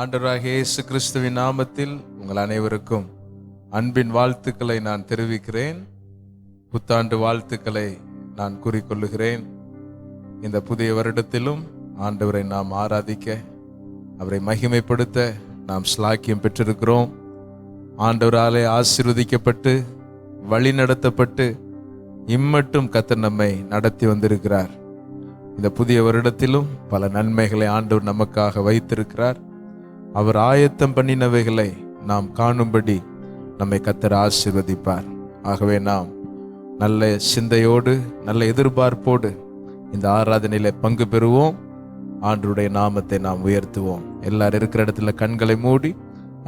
ஆண்டவராகிய இயேசு கிறிஸ்துவின் நாமத்தில் உங்கள் அனைவருக்கும் அன்பின் வாழ்த்துக்களை நான் தெரிவிக்கிறேன். புத்தாண்டு வாழ்த்துக்களை நான் கூறிக்கொள்ளுகிறேன். இந்த புதிய வருடத்திலும் ஆண்டவரை நாம் ஆராதிக்க, அவரை மகிமைப்படுத்த நாம் ஸ்லாக்கியம் பெற்றிருக்கிறோம். ஆண்டவராலே ஆசீர்வதிக்கப்பட்டு வழி நடத்தப்பட்டு இம்மட்டும் கர்த்தர் நம்மை நடத்தி வந்திருக்கிறார். இந்த புதிய வருடத்திலும் பல நன்மைகளை ஆண்டவர் நமக்காக வைத்திருக்கிறார். அவர் ஆயத்தம் பண்ணினவைகளை நாம் காணும்படி நம்மை கர்த்தர் ஆசீர்வதிப்பார். ஆகவே நாம் நல்ல சிந்தையோடு நல்ல எதிர்பார்ப்போடு இந்த ஆராதனையில பங்கு பெறுவோம். ஆண்டவருடைய நாமத்தை நாம் உயர்த்துவோம். எல்லாரும் இருக்கிற இடத்துல கண்களை மூடி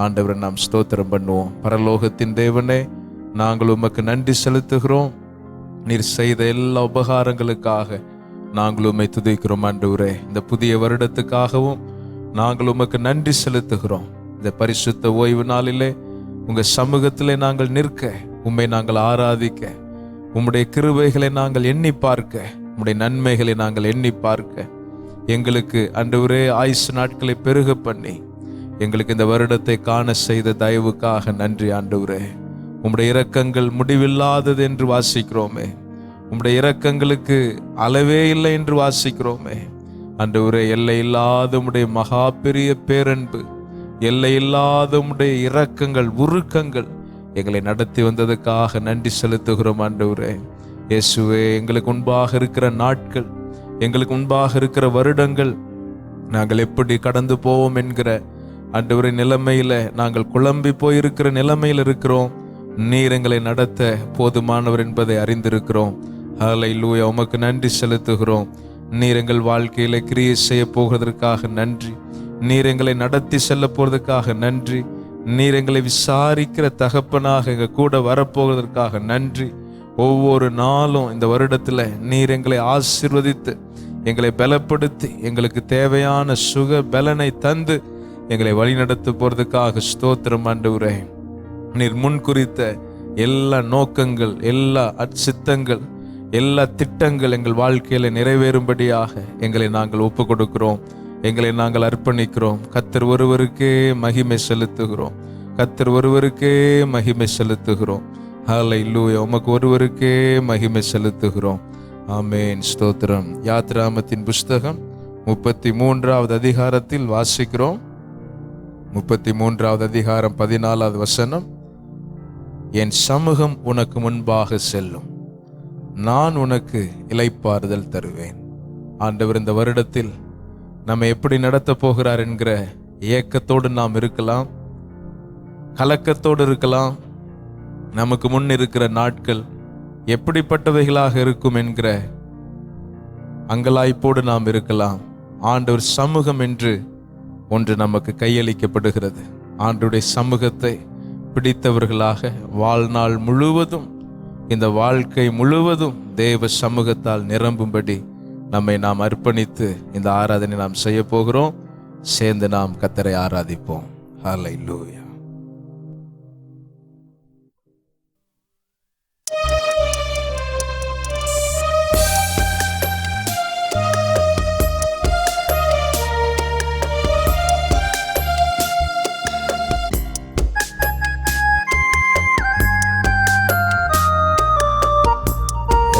ஆண்டவரை நாம் ஸ்தோத்திரம் பண்ணுவோம். பரலோகத்தின் தேவனே, நாங்கள் உமக்கு நன்றி செலுத்துகிறோம். நீர் செய்த எல்லா உபகாரங்களுக்காக நாங்கள் உம்மை துதிக்கிறோம். ஆண்டவரே, இந்த புதிய வருடத்துக்காகவும் நாங்கள் உமக்கு நன்றி செலுத்துகிறோம். இந்த பரிசுத்த ஓய்வு நாளிலே உங்க சமூகத்திலே நாங்கள் நிற்க, உம்மை நாங்கள் ஆராதிக்க, உம்முடைய கிருபைகளை நாங்கள் எண்ணி பார்க்க, உம்முடைய நன்மைகளை நாங்கள் எண்ணி பார்க்க, எங்களுக்கு ஆண்டவரே ஆயுசு நாட்களை பெருக பண்ணி எங்களுக்கு இந்த வருடத்தை காண செய்த தயவுக்காக நன்றி. ஆண்டவரே, உம்முடைய இரக்கங்கள் முடிவில்லாதது என்று வாசிக்கிறோமே, உம்முடைய இரக்கங்களுக்கு அளவே இல்லை என்று வாசிக்கிறோமே. ஆண்டவரே, எல்லை இல்லாத உம்முடைய மகா பெரிய பேரன்பு, எல்லை இல்லாத உம்முடைய இரக்கங்கள் உருக்கங்கள் எங்களை நடத்தி வந்ததுக்காக நன்றி செலுத்துகிறோம். ஆண்டவரே இயேசுவே, எங்களுக்கு முன்பாக இருக்கிற நாட்கள், எங்களுக்கு முன்பாக இருக்கிற வருடங்கள் நாங்கள் எப்படி கடந்து போவோம் என்கிற ஆண்டவரே நிலைமையில நாங்கள் குழம்பி போயிருக்கிற நிலைமையில் இருக்கிறோம். நீர் எங்களை நடத்த போதுமானவர் என்பதை அறிந்திருக்கிறோம். ஹல்லேலூயா, உமக்கு நன்றி செலுத்துகிறோம். நீர் எங்கள் வாழ்க்கையில கிரியை செய்ய போகிறதற்காக நன்றி. நீர் எங்களை நடத்தி செல்ல போறதுக்காக நன்றி. நீர் எங்களை விசாரிக்கிற தகப்பனாக எங்க கூட வரப்போவதற்காக நன்றி. ஒவ்வொரு நாளும் இந்த வருடத்துல நீர் எங்களை ஆசீர்வதித்து எங்களை பலப்படுத்தி எங்களுக்கு தேவையான சுக பலனை தந்து எங்களை வழிநடத்த போறதுக்காக ஸ்தோத்திரம். ஆண்டவரே, நீர் முன்குறித்த எல்லா நோக்கங்கள், எல்லா அச்சித்தங்கள், எல்லா திட்டங்கள் எங்கள் வாழ்க்கையில நிறைவேறும்படியாக எங்களை நாங்கள் ஒப்பு கொடுக்கிறோம். எங்களை நாங்கள் அர்ப்பணிக்கிறோம். கர்த்தர் ஒருவருக்கே மகிமை செலுத்துகிறோம். கர்த்தர் ஒருவருக்கே மகிமை செலுத்துகிறோம். ஹல்லேலூயா, உமக்கு ஒருவருக்கே மகிமை செலுத்துகிறோம். ஆமென், ஸ்தோத்திரம். யாத்ராமத்தின் புஸ்தகம் 33வது அதிகாரத்தில் வாசிக்கிறோம். 33வது அதிகாரம் 14வது வசனம். என் சமூகம் உனக்கு முன்பாக செல்லும், நான் உனக்கு இளைப்பாறுதல் தருவேன். ஆண்டவர் இந்த வருடத்தில் நம்ம எப்படி நடத்த போகிறார் என்கிற ஏக்கத்தோடு நாம் இருக்கலாம், கலக்கத்தோடு இருக்கலாம். நமக்கு முன் இருக்கிற நாட்கள் எப்படிப்பட்டவைகளாக இருக்கும் என்கிற அங்கலாய்ப்போடு நாம் இருக்கலாம். ஆண்டவர் சமூகம் என்று ஒன்று நமக்கு கையளிக்கப்படுகிறது. ஆண்டவருடைய சமூகத்தை பிடித்தவர்களாக வாழ்நாள் முழுவதும், இந்த வாழ்க்கை முழுவதும் தேவ சமூகத்தால் நிரம்பும்படி நம்மை நாம் அர்ப்பணித்து இந்த ஆராதனை நாம் செய்ய போகிறோம். சேர்ந்து நாம் கர்த்தரை ஆராதிப்போம். ஹல்லேலூயா.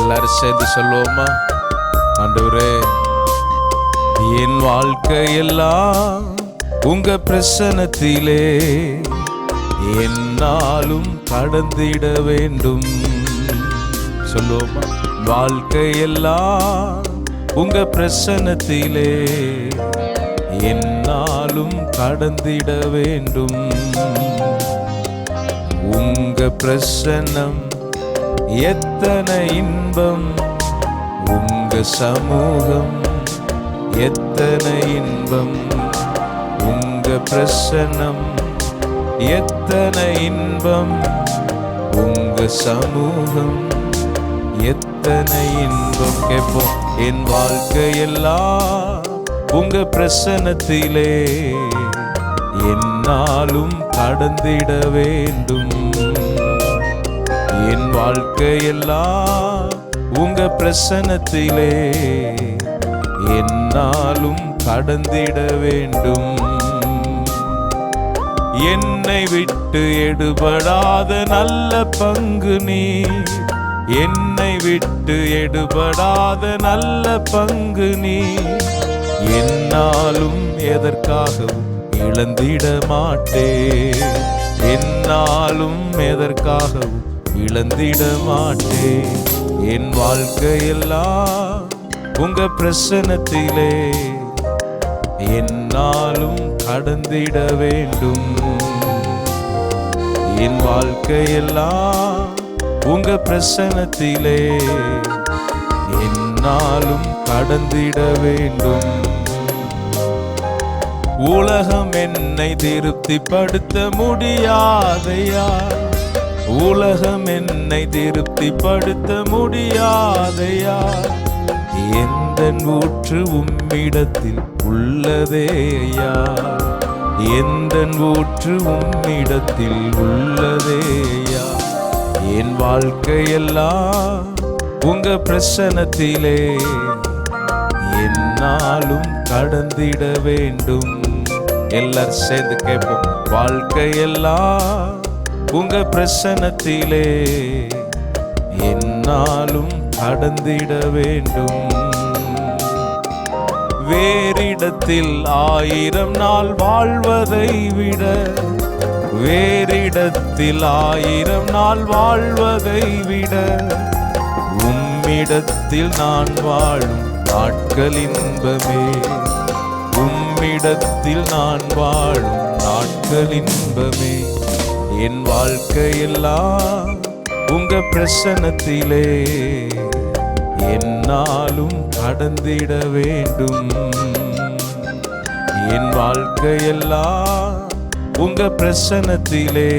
எல்லாரும் சேர்ந்து சொல்லுவோமா? ஆண்டவரே, என் வாழ்க்கையெல்லாம் உங்க பிரசன்னத்திலே என்னாலும் கடந்திட வேண்டும். சொல்லுவோமா? வாழ்க்கையெல்லாம் உங்க பிரசன்னத்திலே என்னாலும் கடந்திட வேண்டும். உங்க பிரசன்னம் எத்தனை இன்பம், உங்க சமூகம் எத்தனை இன்பம், உங்க பிரசன்னம் எத்தனை இன்பம், உங்க சமூகம் எத்தனை இன்பம். கேட்போம். என் வாழ்க்கையெல்லாம் உங்க பிரசன்னத்திலே என்னாலும் கடந்திட வேண்டும். என் வாழ்க்கையெல்லாம் உங்க பிரசன்னத்திலே என்னாலும் கடந்திட வேண்டும். என்னை விட்டு எடுபடாத நல்ல பங்கு நீர். என்னை விட்டு எடுபடாத நல்ல பங்கு நீர். என்னாலும் எதற்காகவும் இழந்திட மாட்டேன். என்னாலும் எதற்காகவும் இழந்திட மாட்டேன். என் வாழ்க்கையெல்லாம் உங்க பிரசன்னத்திலே என்னாலும் கடந்திட வேண்டும். என் வாழ்க்கையெல்லாம் உங்க பிரசன்னத்திலே என்னாலும் கடந்திட வேண்டும். உலகம் என்னை திருப்திப்படுத்த முடியாதையா. உலகம் என்னை திருப்திப்படுத்த முடியாதையா. எந்தன் ஊற்று உம்மிடத்தில் உள்ளதேயா. எந்தன் ஊற்று உம்மிடத்தில் உள்ளதேயா. என் வாழ்க்கையெல்லாம் உங்க பிரசன்னத்திலே என்னாலும் கடந்திட வேண்டும். எல்லாரும் சேர்ந்து கேட்போம். வாழ்க்கையெல்லாம் உங்க பிரசன்னத்திலே என்னாலும் கடந்திட வேண்டும். வேறிடத்தில் 1000 நாள் வாழ்வதை விட, வேறிடத்தில் 1000 நாள் வாழ்வதை விட, உம்மிடத்தில் நான் வாழும் நாட்கள் இன்பமே. உம்மிடத்தில் நான் வாழும் நாட்கள் இன்பமே. என் வாழ்க்கையெல்லாம் உங்க பிரசன்னத்திலே என்னாலும் கடந்திட வேண்டும். என் வாழ்க்கையெல்லாம் உங்க பிரசன்னத்திலே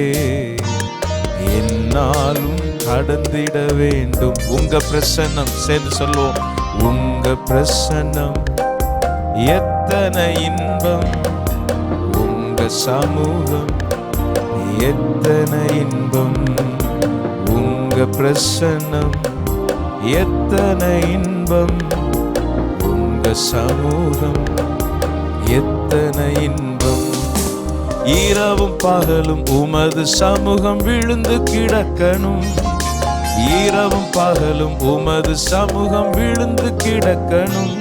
என்னாலும் கடந்திட வேண்டும். உங்க பிரசன்னம் சேர்ந்து சொல்லுவோம். உங்க பிரசன்னம் எத்தனை இன்பம். உங்க சமூகம் எத்தனை இன்பம். உங்க பிரசன்னம் எத்தனை இன்பம். உங்க சமூகம் எத்தனை இன்பம். இரவும் பகலும் உமது சமூகம் விழுந்து கிடக்கணும். இரவும் பகலும் உமது சமூகம் விழுந்து கிடக்கணும்.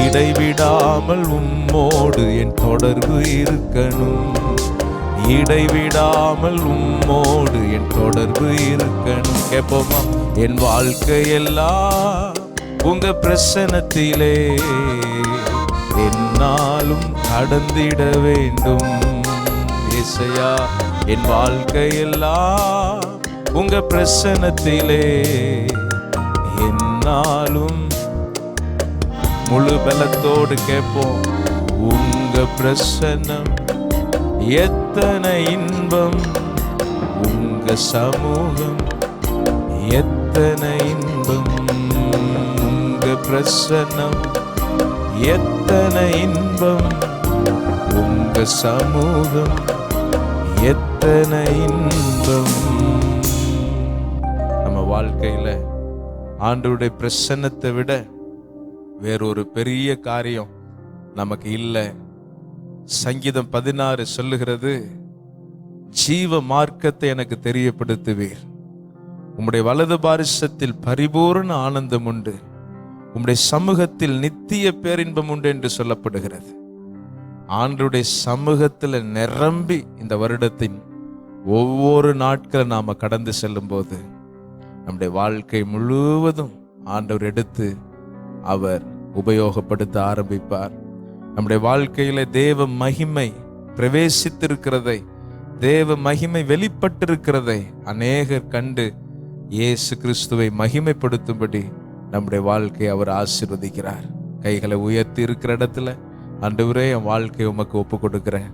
இடைவிடாமல் உம்மோடு என் தொடர்பு இருக்கணும். இடைவிடாமல் உம்மோடு என் தொடர்பு இருக்கணும். கேட்போமா? என் வாழ்க்கையெல்லாம் உங்க பிரசன்னத்திலே என்னாலும் கடந்திட வேண்டும். இயேசையா, என் வாழ்க்கையெல்லாம் உங்க பிரசன்னத்திலே என்னாலும் முழு பலத்தோடு கேட்போம். உங்க பிரசன்னம் எத்தனை இன்பம். உங்க சமூகம் எத்தனை இன்பம். உங்க பிரசன்னம் எத்தனை இன்பம். உங்க சமூகம் எத்தனை இன்பம். நம்ம வாழ்க்கையில ஆண்டவருடைய பிரசன்னத்தை விட வேறொரு பெரிய காரியம் நமக்கு இல்லை. சங்கீதம் 16 சொல்லுகிறது, ஜீவ மார்க்கத்தை எனக்கு தெரியப்படுத்துவீர். உம்முடைய வலது பாரிசத்தில் பரிபூர்ண ஆனந்தம் உண்டு. உம்முடைய சமூகத்தில் நித்திய பேரின்பம் உண்டு என்று சொல்லப்படுகிறது. ஆண்டவருடைய சமூகத்தில் நிரம்பி இந்த வருடத்தின் ஒவ்வொரு நாட்களும் நாம கடந்து செல்லும் போது நம்முடைய வாழ்க்கை முழுவதும் ஆண்டவர் எடுத்து அவர் உபயோகப்படுத்த ஆரம்பிப்பார். நம்முடைய வாழ்க்கையில தேவ மகிமை பிரவேசித்திருக்கிறதை, தேவ மகிமை வெளிப்பட்டிருக்கிறதை அநேகர் கண்டு இயேசு கிறிஸ்துவை மகிமைப்படுத்தும்படி நம்முடைய வாழ்க்கையை அவர் ஆசீர்வதிக்கிறார். கைகளை உயர்த்தி இருக்கிற இடத்துல, ஆண்டவரே, என் வாழ்க்கையை உமக்கு ஒப்பு கொடுக்கிறேன்.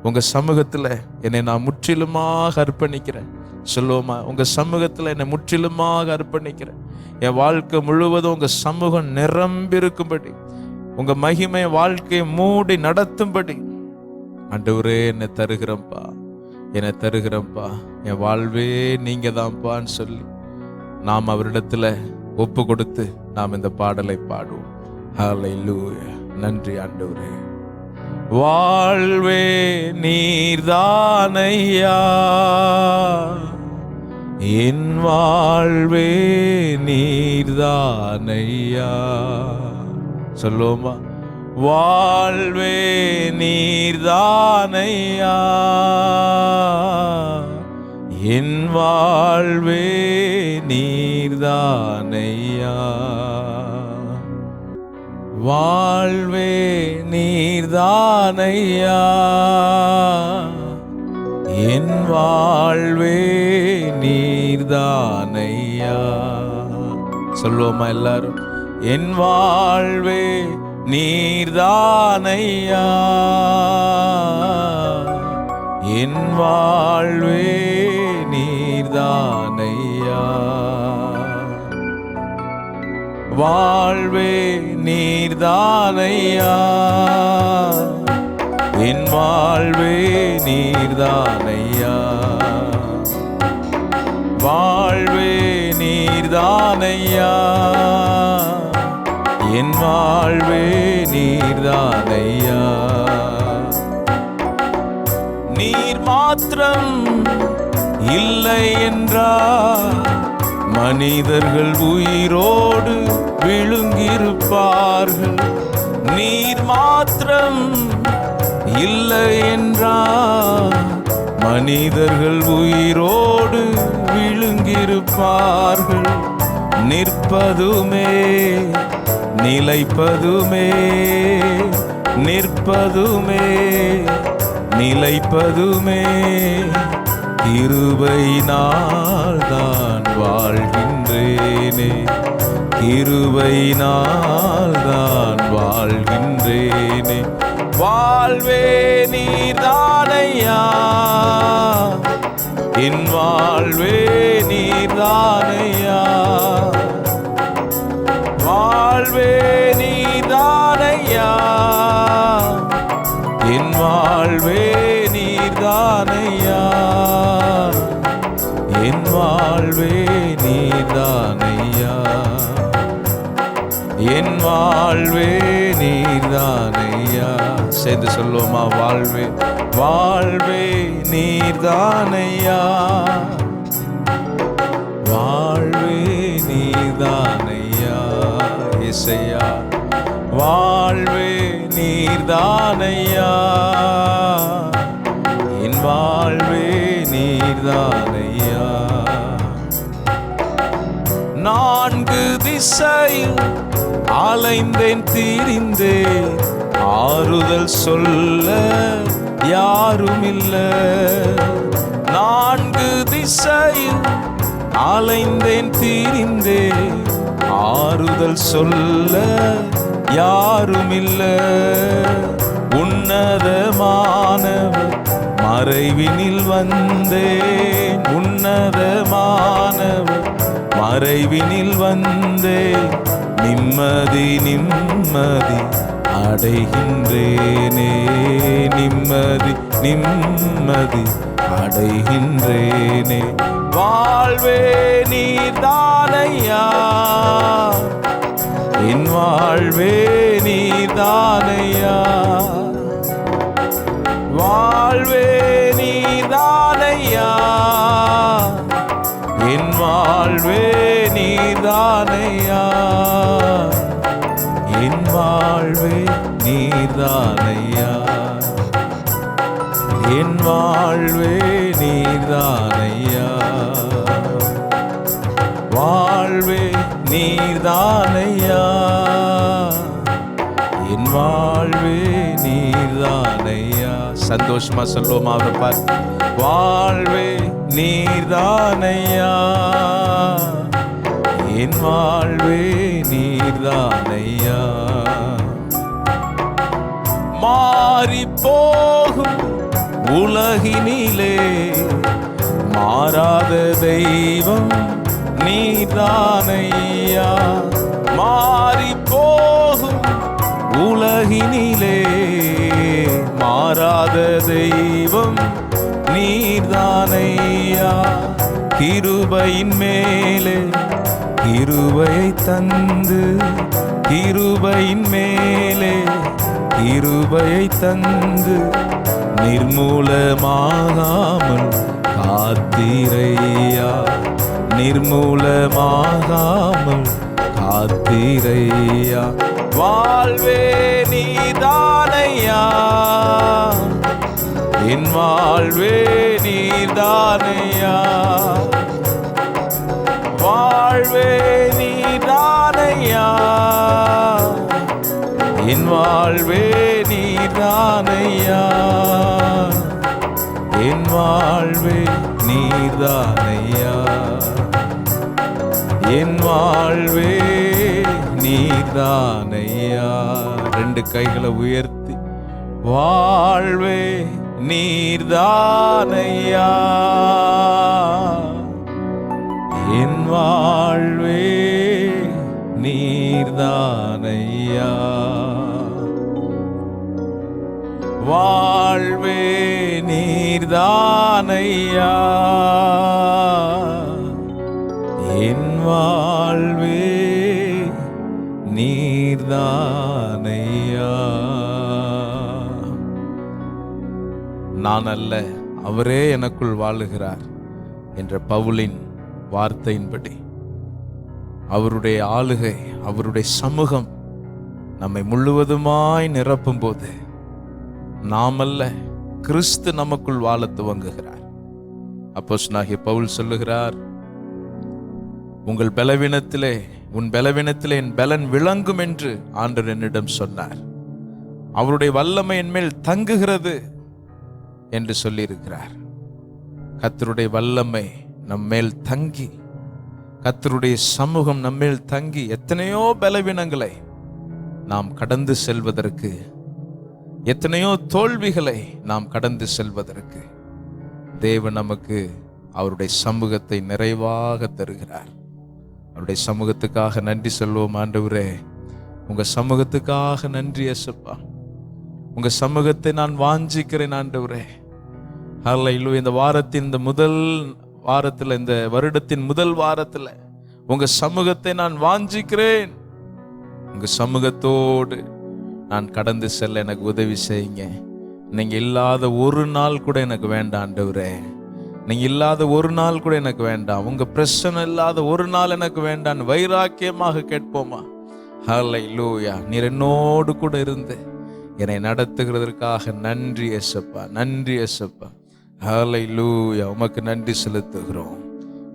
உங்க சமூகத்துல என்னை நான் முற்றிலுமாக அர்ப்பணிக்கிறேன். சொல்லுவோமா? உங்க சமூகத்துல என்னை முற்றிலுமாக அர்ப்பணிக்கிறேன். என் வாழ்க்கை முழுவதும் உங்க சமூகம் நிரம்பிருக்கும்படி, உங்க மகிமை வாழ்க்கையை மூடி நடத்தும்படி ஆண்டவரே என்னை தருகிறப்பா, என்னை தருகிறப்பா, என் வாழ்வே நீங்க தான்ப்பான்னு சொல்லி நாம் அவரிடத்துல ஒப்பு கொடுத்து நாம் இந்த பாடலை பாடுவோம். ஹல்லேலூயா. நன்றி ஆண்டவரே. வாழ்வே நீர்தானையா, என் வாழ்வே நீர்தானையா. சொல்லுவோமா? வாழ்வே நீர்தானையா, என் வாழ்வே நீர்தானையா. வாழ்வே நீர்தானையா, என் வாழ்வே நீர்தானையா. சொல்லுவோமா எல்லாரும்? என் வாழ்வே நீர்தானையா, என் வாழ்வே நீர்தானையா. வாழ்வே நீர்தானையா, என் வாழ்வே நீர்தானையா. வாழ்வே நீர்தானையா, என் வாழ்வே நீர்தானையா. நீர் மாத்திரம் இல்லை என்றால் மனிதர்கள் உயிரோடு விழுங்கியிருப்பார்கள். நீர் மாத்திரம் இல்லை என்றால் மனிதர்கள் உயிரோடு விழுங்கியிருப்பார்கள். நிற்பதுமே நிலைப்பதுமே, நிற்பதுமே நிலைப்பதுமே கிருபையினால் தான் வாழ்கின்றேனே, கிருபையினால் தான் வாழ்கின்றேனே. வாழ்வே நீர்தானையா, என் வாழ்வே நீர்தானையா. வாழ்வே நீர்தானையா, என் வாழ்வே நீர்தானையா. என் வாழ்வே நீர்தானையா, என் வாழ்வே நீர்தானையா. சேர்ந்து சொல்லுவோமா? வாழ்வே வாழ்வே நீர்தானையா, வாழ்வே நீர்தானையா. இசையா வாழ்வே நீர்தானையா, என் வாழ்வே நீர்தானையா. நான்கு திசையில் அலைந்தேன் திரிந்தேன், ஆறுதல் சொல்ல யாரும் இல்ல. நான்கு திசையில் அலைந்தேன் திரிந்தேன், ஆறுதல் சொல்ல யாரும் இல்ல. உன்னதமானவர் மறைவினில் வந்தேன், உன்னதமானவர் மறைவினில் வந்தேன். நிம்மதி நிம்மதி அடைகின்றேனே, நிம்மதி நிம்மதி அடைகின்றேனே. வாழ்வே நீர்தானையா, என் வாழ்வே நீர்தானையா. வாழ்வே நீர்தானையா, என் வாழ்வே நீர்தானையா. என் வாழ்வே நீர்தானையா, என் வாழ்வே நீர்தானையா. வாழ்வே நீர்தானையா, என் வாழ்வே நீர்தானையா. சந்தோஷமா சொல்லுவோமா அவரை பார்த்து? வாழ்வே நீர்தானையா, என் வாழ்வே நீர்தானையா. மாறி போகும் உலகினிலே மாறாத தெய்வம் நீர்தானையா. மாறி போகும் உலகினிலே மாறாத தெய்வம் நீர்தானையா. கிருபையின் மேலே கிருபையை தந்து, கிருபையின் மேலே கிருபையை தந்து நிர்மூலமாகாமல் காத்தீரையா, நிர்மூலமாகாமல் காத்தீரையா. வாழ்வே நீதானையா, என் வாழ்வே நீதானையா, வாழ்வே நீதானையா, என் வாழ்வே நீதானையா, என் வாழ்வே நீதானையா, என் வாழ்வே நீதானையா. ரெண்டு கைகளை உயர்த்தி வாழ்வே நீதானையா, என் வாழ்வே நீதானையா, வாழ்வே நீதானையா, என் வாழ்வே நீதானையா. நான் அல்ல, அவரே எனக்குள் வாழுகிறார் என்ற பவுலின் வார்த்தையின்படி அவருடைய ஆளுகை, அவருடைய சமூகம் நம்மை முழுவதுமாய் நிரப்பும் போது நாம் அல்ல, கிறிஸ்து நமக்குள் வாழ துவங்குகிறார். அப்போஸ்தலனாகிய பவுல் சொல்லுகிறார், உங்கள் பலவீனத்திலே, உன் பலவீனத்திலே என் பலன் விளங்கும் என்று ஆண்டவர் என்னிடம் சொன்னார். அவருடைய வல்லமை என் மேல் தங்குகிறது என்று சொல்லியிருக்கிறார். கர்த்தருடைய வல்லமை நம்மேல் தங்கி, கர்த்தருடைய சமூகம் நம்மேல் தங்கி எத்தனையோ பலவீனங்களை நாம் கடந்து செல்வதற்கு, எத்தனையோ தோல்விகளை நாம் கடந்து செல்வதற்கு தேவன் நமக்கு அவருடைய சமூகத்தை நிறைவாக தருகிறார். அவருடைய சமூகத்துக்காக நன்றி சொல்வோம். ஆண்டவரே, உங்க சமூகத்துக்காக நன்றி இயேசுப்பா. உங்க சமூகத்தை நான் வாஞ்சிக்கிறேன் ஆண்டவரே. ஹல்லேலூயா. இந்த வாரத்தின், இந்த முதல் வாரத்தில், இந்த வருடத்தின் முதல் வாரத்தில் உங்க சமூகத்தை நான் வாஞ்சிக்கிறேன். உங்க சமூகத்தோடு நான் கடந்து செல்ல எனக்கு உதவி செய்யுங்க. நீங்க இல்லாத ஒரு நாள் கூட எனக்கு வேண்டாம் ஆண்டவரே. நீங்க இல்லாத ஒரு நாள் கூட எனக்கு வேண்டாம். உங்க பிரச்சனை இல்லாத ஒரு நாள் எனக்கு வேண்டாம். வைராக்கியமாக கேட்போமா? ஹல்லேலூயா. நீர் என்னோடு கூட இருந்து என்னை நடத்துகிறதற்காக நன்றி இயேசுப்பா, நன்றி இயேசுப்பா. ஹல்லேலூயா. உமக்கு நன்றி செலுத்துகிறோம்.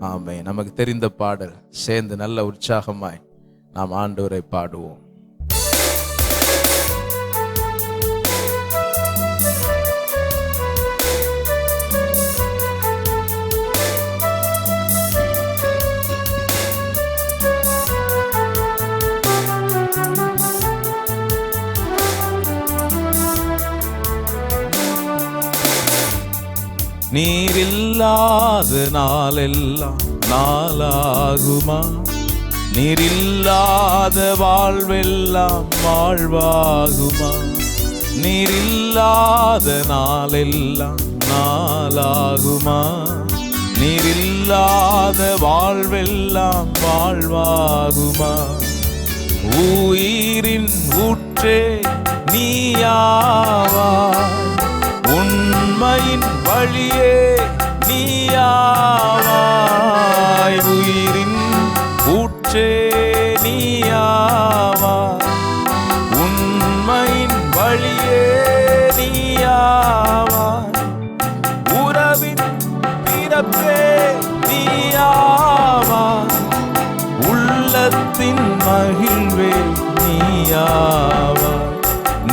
ஆமென். நமக்கு தெரிந்த பாடல் சேர்ந்து நல்ல உற்சாகமாய் நாம் ஆண்டவரை பாடுவோம். நீரில்லாத நாளெல்லாம் நாளாகுமா? நீரில்லாத வாழ்வெல்லாம் வாழ்வாகுமா? நீரில்லாத நாளெல்லாம் நாளாகுமா? நீரில்லாத வாழ்வெல்லாம் வாழ்வாகுமா? உயிரின் ஊற்றே நீயாவாய், உண்மையின் வழியே நீயாவாய். உயிரின் ஊற்றே நீயாவாய், உண்மையின் வழியே நீயாவாய். உறவின் பிறப்பே நீயாவாய், உள்ளத்தின் மகிழ்வே நீயாவாய்.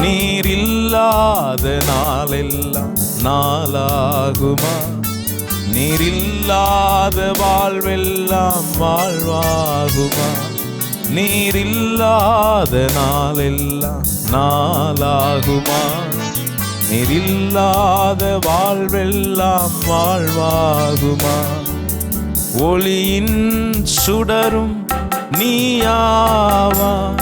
நீரில்லாத நாளெல்லாம் நாளாகுமா? நீரில்லாத வாழ்வெல்லாம் வாழ்வாகுமா? நீரில்லாத நாளெல்லாம் நாளாகுமா? நீரில்லாத வாழ்வெல்லாம் வாழ்வாகுமா? ஒளியின் சுடரும் நீயாவாய்,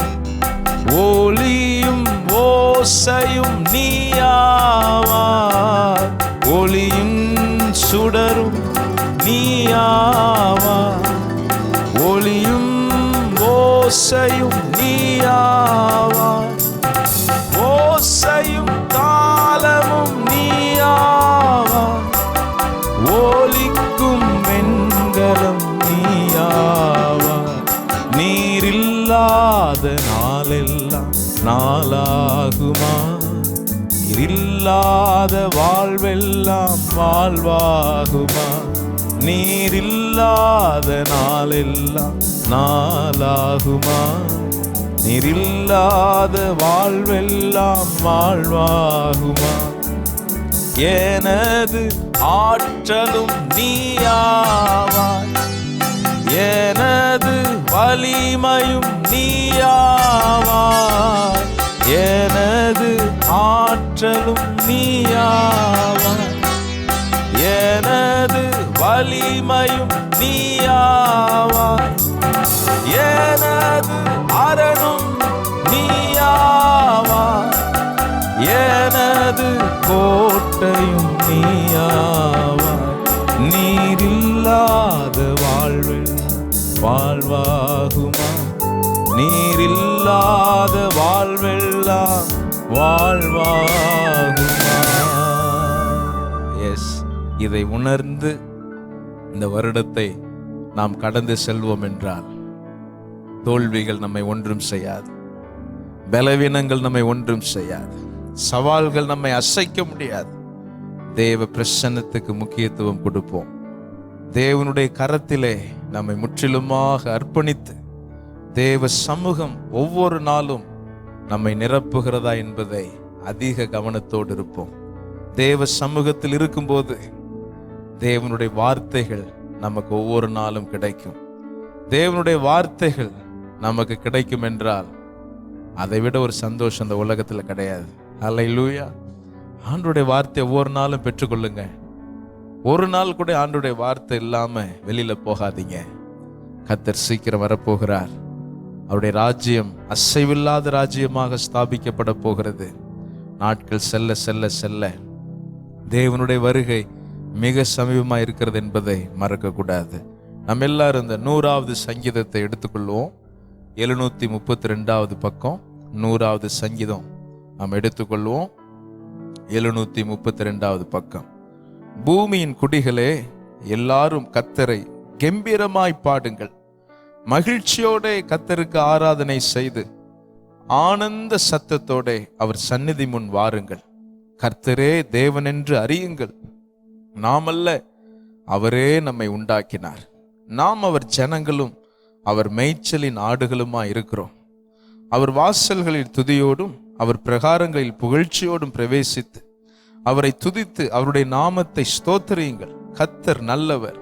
ஒளியும் ஓசையும் நீயாவாய். ஒளியும் சுடரும் நீயாவாய், ஒளியும் ஓசையும் நீயாவாய். ஓசை நாளாகுமா? நீரில்லாத வாழ்வெல்லாம் வாழ்வாகுமா? நீரில்லாத நாளெல்லாம் நாளாகுமா? நீரில்லாத வாழ்வெல்லாம் வாழ்வாகுமா? எனது ஆற்றலும் நீயாவாய், எனது வலிமையும் நீயாவாய், எனது ஆற்றலும் நீயாவாய், எனது வலிமையும் நீயாவாய், எனது அரணும் நீயாவாய், எனது கோட்டையும் நீயாவாய். நீரில்லாத வாழ்வில் வாழ்வாகுமா? நீரில்லாத வாழ்வெல்லாம் வாழ்வாகுமா? எஸ், இதை உணர்ந்து இந்த வருடத்தை நாம் கடந்து செல்வோம் என்றால் தோல்விகள் நம்மை ஒன்றும் செய்யாது, பலவீனங்கள் நம்மை ஒன்றும் செய்யாது, சவால்கள் நம்மை அசைக்க முடியாது. தேவ பிரசன்னத்துக்கு முக்கியத்துவம் கொடுப்போம். தேவனுடைய கரத்திலே நம்மை முற்றிலுமாக அர்ப்பணித்து தேவ சமூகம் ஒவ்வொரு நாளும் நம்மை நிரப்புகிறதா என்பதை அதிக கவனத்தோடு இருப்போம். தேவ சமூகத்தில் இருக்கும்போது தேவனுடைய வார்த்தைகள் நமக்கு ஒவ்வொரு நாளும் கிடைக்கும். தேவனுடைய வார்த்தைகள் நமக்கு கிடைக்கும் என்றால் அதை விட ஒரு சந்தோஷம் இந்த உலகத்தில் கிடையாது. அல்லேலூயா. ஆண்டவருடைய வார்த்தை ஒவ்வொரு நாளும் பெற்றுக்கொள்ளுங்க. ஒரு நாள் கூட ஆண்டவருடைய வார்த்தை இல்லாம வெளியில போகாதீங்க. கர்த்தர் சீக்கிரம் வரப்போகிறார். அவருடைய ராஜ்யம் அசைவில்லாத ராஜ்யமாக ஸ்தாபிக்கப்பட போகிறது. நாட்கள் செல்ல செல்ல செல்ல தேவனுடைய வருகை மிக சமீபமாக இருக்கிறது என்பதை மறக்க கூடாது. நம்ம எல்லாரும் இந்த 100வது சங்கீதத்தை எடுத்துக்கொள்வோம். 732வது பக்கம் 100வது சங்கீதம் நாம் எடுத்துக்கொள்வோம். 732வது பக்கம். பூமியின் குடிகளே, எல்லாரும் கர்த்தரை கம்பீரமாய் பாடுங்கள், மகிழ்ச்சியோட கர்த்தருக்கு ஆராதனை செய்து ஆனந்த சத்தத்தோட அவர் சந்நிதி முன் வாருங்கள். கர்த்தரே தேவன் என்று அறியுங்கள். நாமல்ல, அவரே நம்மை உண்டாக்கினார். நாம் அவர் ஜனங்களும் அவர் மேய்ச்சலின் ஆடுகளுமா இருக்கிறோம். அவர் வாசல்களில் துதியோடும் அவர் பிரகாரங்களில் புகழ்ச்சியோடும் பிரவேசித்து அவரை துதித்து அவருடைய நாமத்தை ஸ்தோத்திரியுங்கள். கர்த்தர் நல்லவர்,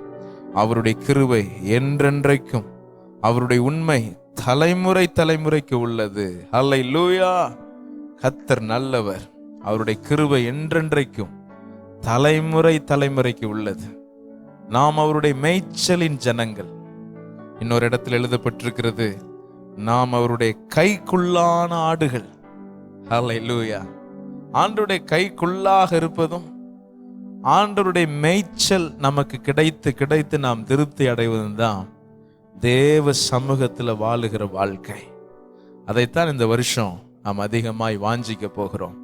அவருடைய கிருபை என்றென்றைக்கும், அவருடைய உண்மை தலைமுறை தலைமுறைக்கு உள்ளது. அல்லேலூயா. கர்த்தர் நல்லவர், அவருடைய கிருபை என்றென்றைக்கும் தலைமுறை தலைமுறைக்கு உள்ளது. நாம் அவருடைய மேய்ச்சலின் ஜனங்கள். இன்னொரு இடத்தில் எழுதப்பட்டிருக்கிறது, நாம் அவருடைய கைக்குள்ளான ஆடுகள். அல்லேலூயா. ஆண்டவருடைய கைக்குள்ளாக இருப்பதும் ஆண்டவருடைய மேய்ச்சல் நமக்கு கிடைத்து கிடைத்து நாம் திருப்தி அடைவதும் தான் தேவ சமூகத்தில் வாழுகிற வாழ்க்கை. அதைத்தான் இந்த வருஷம் நாம் அதிகமாய் வாஞ்சிக்க போகிறோம்.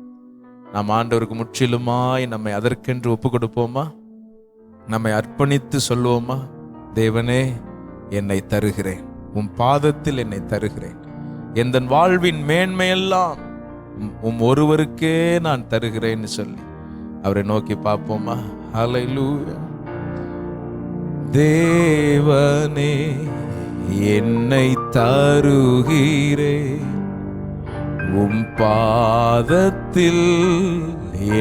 நாம் ஆண்டவருக்கு முற்றிலுமாய் நம்மை அதற்கென்று ஒப்பு கொடுப்போமா? நம்மை அர்ப்பணித்து சொல்லுவோமா? தேவனே, என்னை தருகிறேன், உம் பாதத்தில் என்னை தருகிறேன், எந்த வாழ்வின் மேன்மையெல்லாம் உம் ஒருவருக்கே நான் தருகிறேன்னு சொல்லி அவரை நோக்கி பார்ப்போமா? ஹல்லேலூயா. தேவனே, என்னை தருகிறேன், உம் பாதத்தில்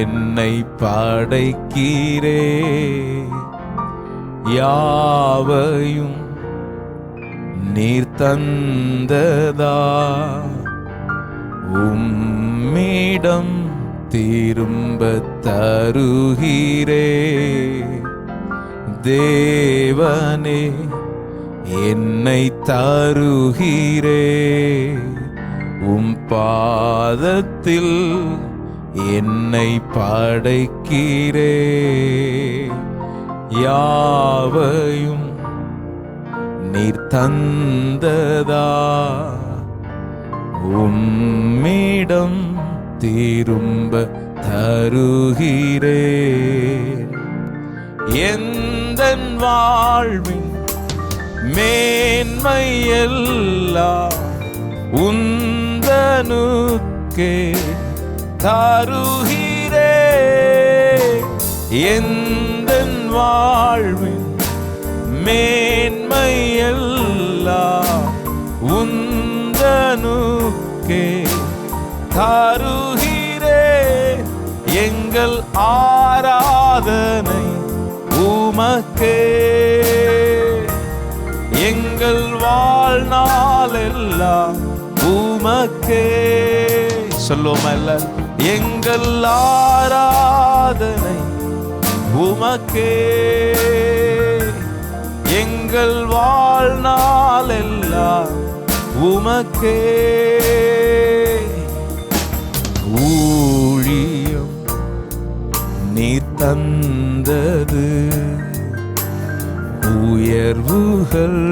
என்னை படைக்கிறேன், யாவையும் நீர் தந்ததா, உம்மிடம் திரும்ப தருகிறே. தேவனே, என்னை தருகிறே, உம் பாதத்தில் என்னை படைக்கிறே, யாவையும் நீர் தந்ததா, உம்மிடம் திரும்ப தருகிறேன். எந்தன் வாழ்வின் மேன்மையெல்லாம் உந்தன் உந்தனுக்கே தருகிறே எந்தன் வாழ்வின் மேன்மையெல்லாம் உந்தனுக்கே தருகிறே எங்கள் ஆராதனை உமக்கே எங்கள் வாழ்நாளெல்லாம் உமக்கே சொல்லுவோமல்ல எங்கள் ஆராதனை உமக்கே எங்கள் வாழ்நாளெல்லாம் உமக்கே ஊழியம் நீர் தந்தது உயர்வுகள்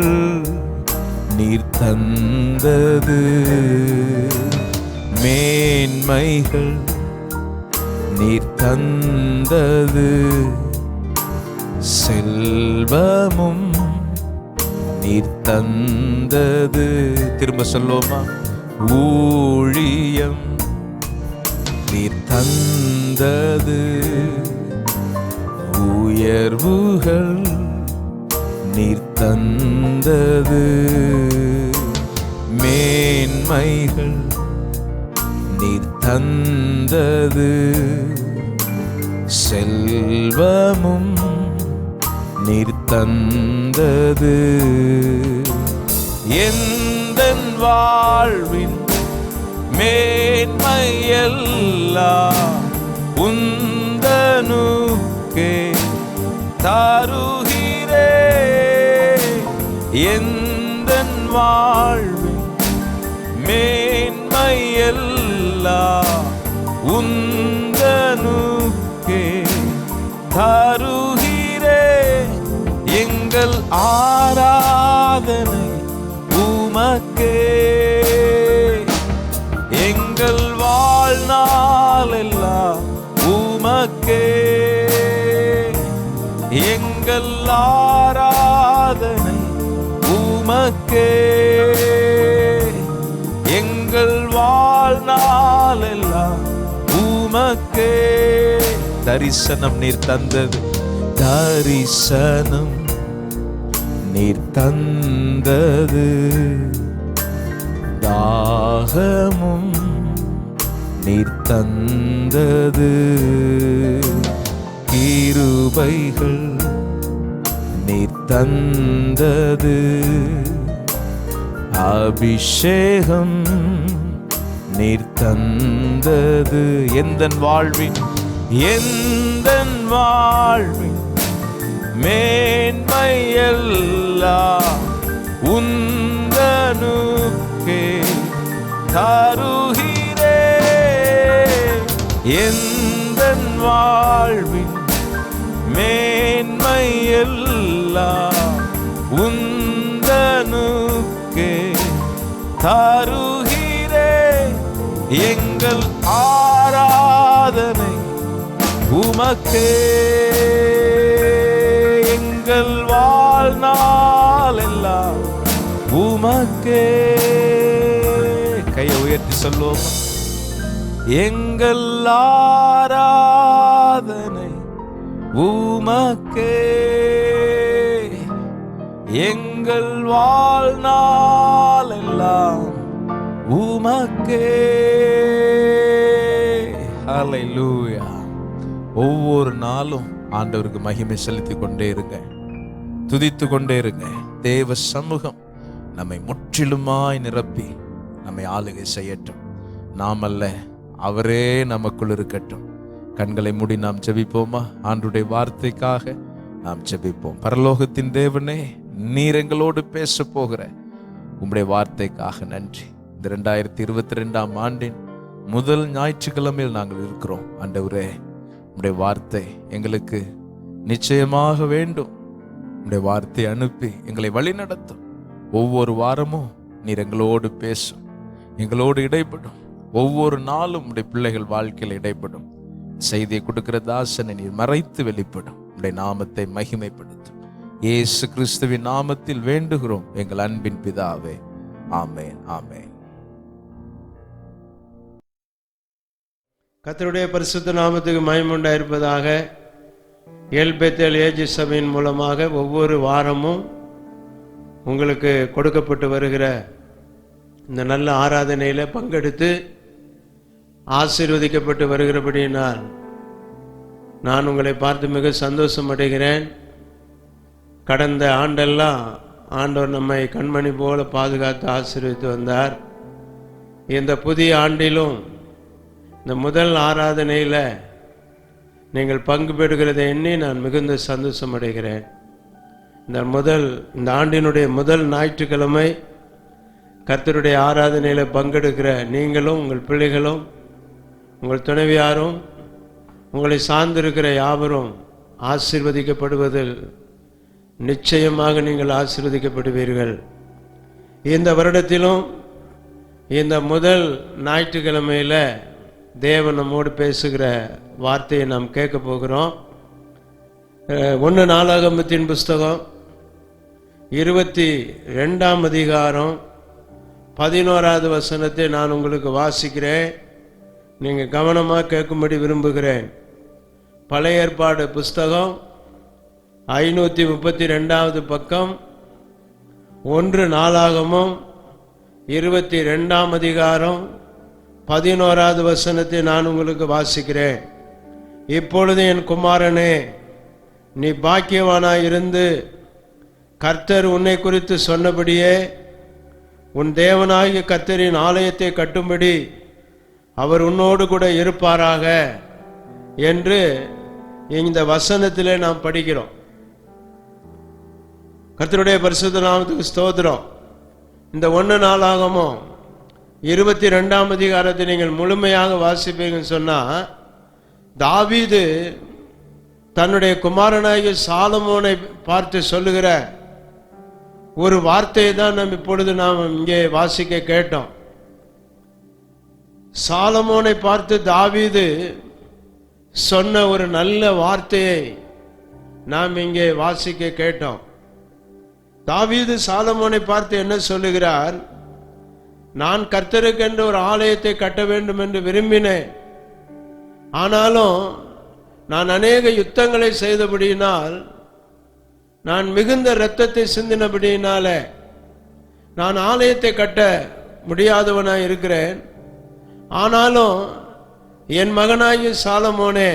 நீர் தந்தது மேன்மைகள் நீர் தந்தது செல்வமும் நீர் தந்தது. திரும்ப சொல்லுவோமா? ஊழியம் நீர் தந்தது உயர்வுகள் நீர் தந்தது மேன்மைகள் நீர் தந்தது செல்வமும் நீர் தந்தது எந்தன் வாழ்வின் மேன்மையெல்லாம் உந்தனுக்கே தருகிறே எந்தன் வாழ்வின் மேன்மையெல்லாம் உந்தனுக்கே தருகிறே எங்கள் ஆராதனை உமக்கே எங்கள் வாழ்நாளெல்லாம் உமக்கே எங்கள் ஆராதனை உமக்கே எங்கள் வாழ்நாளெல்லாம் உமக்கே. தரிசனம் நீர் தந்தது தரிசனம் நீர் தந்தது தாகமும் நீர் தந்தது கிருபைகள் நீர் தந்தது அபிஷேகம் நீர் தந்தது எந்தன் வாழ்வின் மேன்மையெல்லாம் உந்தனுக்கே தருகிறே எந்தன் வாழ்வின் மேன்மையெல்லாம் உந்தனுக்கே தருகிறே எங்கள் ஆராதனை உமக்கே எங்கள் வாழ்நாளெல்லாம் உமக்கே. கையை உயர்த்தி சொல்லுவோம். எங்கள் ஆராதனை உமக்கே எங்கள் வாழ்நாளெல்லாம் உமக்கே. ஹல்லேலூயா. ஒவ்வொரு நாளும் ஆண்டவருக்கு மகிமை செலுத்தி கொண்டே இருங்க, துதித்து கொண்டே இருங்க. தேவ சமூகம் நம்மை முற்றிலுமாய் நிரப்பி நம்மை ஆளுகை செய்யட்டும். நாம் அல்ல, அவரே நமக்குள் இருக்கட்டும். கண்களை மூடி நாம் ஜெபிப்போமா? ஆண்டவருடைய வார்த்தைக்காக நாம் ஜெபிப்போம். பரலோகத்தின் தேவனே, நீர் எங்களோடு பேச போகிற உம்முடைய வார்த்தைக்காக நன்றி. இந்த 2022 ஆண்டின் முதல் ஞாயிற்றுக்கிழமையில் நாங்கள் இருக்கிறோம். ஆண்டவரே, உம்முடைய வார்த்தை எங்களுக்கு நிச்சயமாக வேண்டும். உம்முடைய வார்த்தை அனுப்பி எங்களை வழி நடத்தும். ஒவ்வொரு வாரமும் நீர் எங்களோடு பேசும், எங்களோடு இடைப்படும். ஒவ்வொரு நாளும் உடைய பிள்ளைகள் வாழ்க்கையில் இடைப்படும். செய்தியை கொடுக்கிற தாசனை நீர் மறைத்து வெளிப்படும். உடைய நாமத்தை மகிமைப்படுத்தும். இயேசு கிறிஸ்துவின் நாமத்தில் வேண்டுகிறோம் எங்கள் அன்பின் பிதாவே. ஆமேன், ஆமேன். கர்த்தருடைய பரிசுத்த நாமத்துக்கு மகிமை உண்டாயிருப்பதாக. எல்பெத்தேல் ஏஜி சபையின் மூலமாக ஒவ்வொரு வாரமும் உங்களுக்கு கொடுக்கப்பட்டு வருகிற இந்த நல்ல ஆராதனையில் பங்கெடுத்து ஆசீர்வதிக்கப்பட்டு வருகிறபடியினால் நான் உங்களை பார்த்து மிக சந்தோஷம் அடைகிறேன். கடந்த ஆண்டெல்லாம் ஆண்டவர் நம்மை கண்மணி போல பாதுகாத்து ஆசீர்வதித்து வந்தார். இந்த புதிய ஆண்டிலும் இந்த முதல் ஆராதனையில் நீங்கள் பங்கு பெறுகிறதை எண்ணி நான் மிகுந்த சந்தோஷம் அடைகிறேன். இந்த ஆண்டினுடைய முதல் ஞாயிற்றுக்கிழமை கர்த்தருடைய ஆராதனையில் பங்கெடுக்கிற நீங்களும் உங்கள் பிள்ளைகளும் உங்கள் துணைவியாரும் உங்களை சார்ந்திருக்கிற யாவரும் ஆசீர்வதிக்கப்படுவதில் நிச்சயமாக நீங்கள் ஆசீர்வதிக்கப்படுவீர்கள். இந்த வருடத்திலும் இந்த முதல் ஞாயிற்றுக்கிழமையில் தேவன் நம்மோடு பேசுகிற வார்த்தையை நாம் கேட்க போகிறோம். 1 நாளாகமத்தின் புஸ்தகம் 22ஆம் அதிகாரம் 11வது வசனத்தை நான் உங்களுக்கு வாசிக்கிறேன். நீங்கள் கவனமாக கேட்கும்படி விரும்புகிறேன். பழைய ஏற்பாடு புஸ்தகம் 532வது பக்கம் 1 நாளாகமம் 22ஆம் அதிகாரம் 11வது வசனத்தை நான் உங்களுக்கு வாசிக்கிறேன். இப்பொழுது என் குமாரனே, நீ பாக்கியவானாய் இருந்து கர்த்தர் உன்னை குறித்து சொன்னபடியே உன் தேவனாகிய கர்த்தரின் ஆலயத்தை கட்டும்படி அவர் உன்னோடு கூட இருப்பாராக என்று இந்த வசனத்திலே நாம் படிக்கிறோம். கர்த்தருடைய பரிசுத்த நாமத்துக்கு ஸ்தோத்திரம். இந்த 1 நாளாகமம் 22ஆம் அதிகாரத்தை நீங்கள் முழுமையாக வாசிப்பீங்கன்னு சொன்னா, தாவீது தன்னுடைய குமாரனாகிய சாலமோனை பார்த்து சொல்லுகிற ஒரு வார்த்தையை தான் நாம் இப்பொழுது நாம் இங்கே வாசிக்க கேட்டோம். சாலமோனை பார்த்து தாவீது சொன்ன ஒரு நல்ல வார்த்தையை நாம் இங்கே வாசிக்க கேட்டோம். தாவீது சாலமோனை பார்த்து என்ன சொல்லுகிறார்? நான் கர்த்தருக்கென்று ஒரு ஆலயத்தை கட்ட வேண்டும் என்று விரும்பினேன். ஆனாலும் நான் அநேக யுத்தங்களை செய்தபடியினால், நான் மிகுந்த இரத்தத்தை சிந்தினபடியினால நான் ஆலயத்தை கட்ட முடியாதவனாய் இருக்கிறேன். ஆனாலும் என் மகனாகிய சாலமோனே,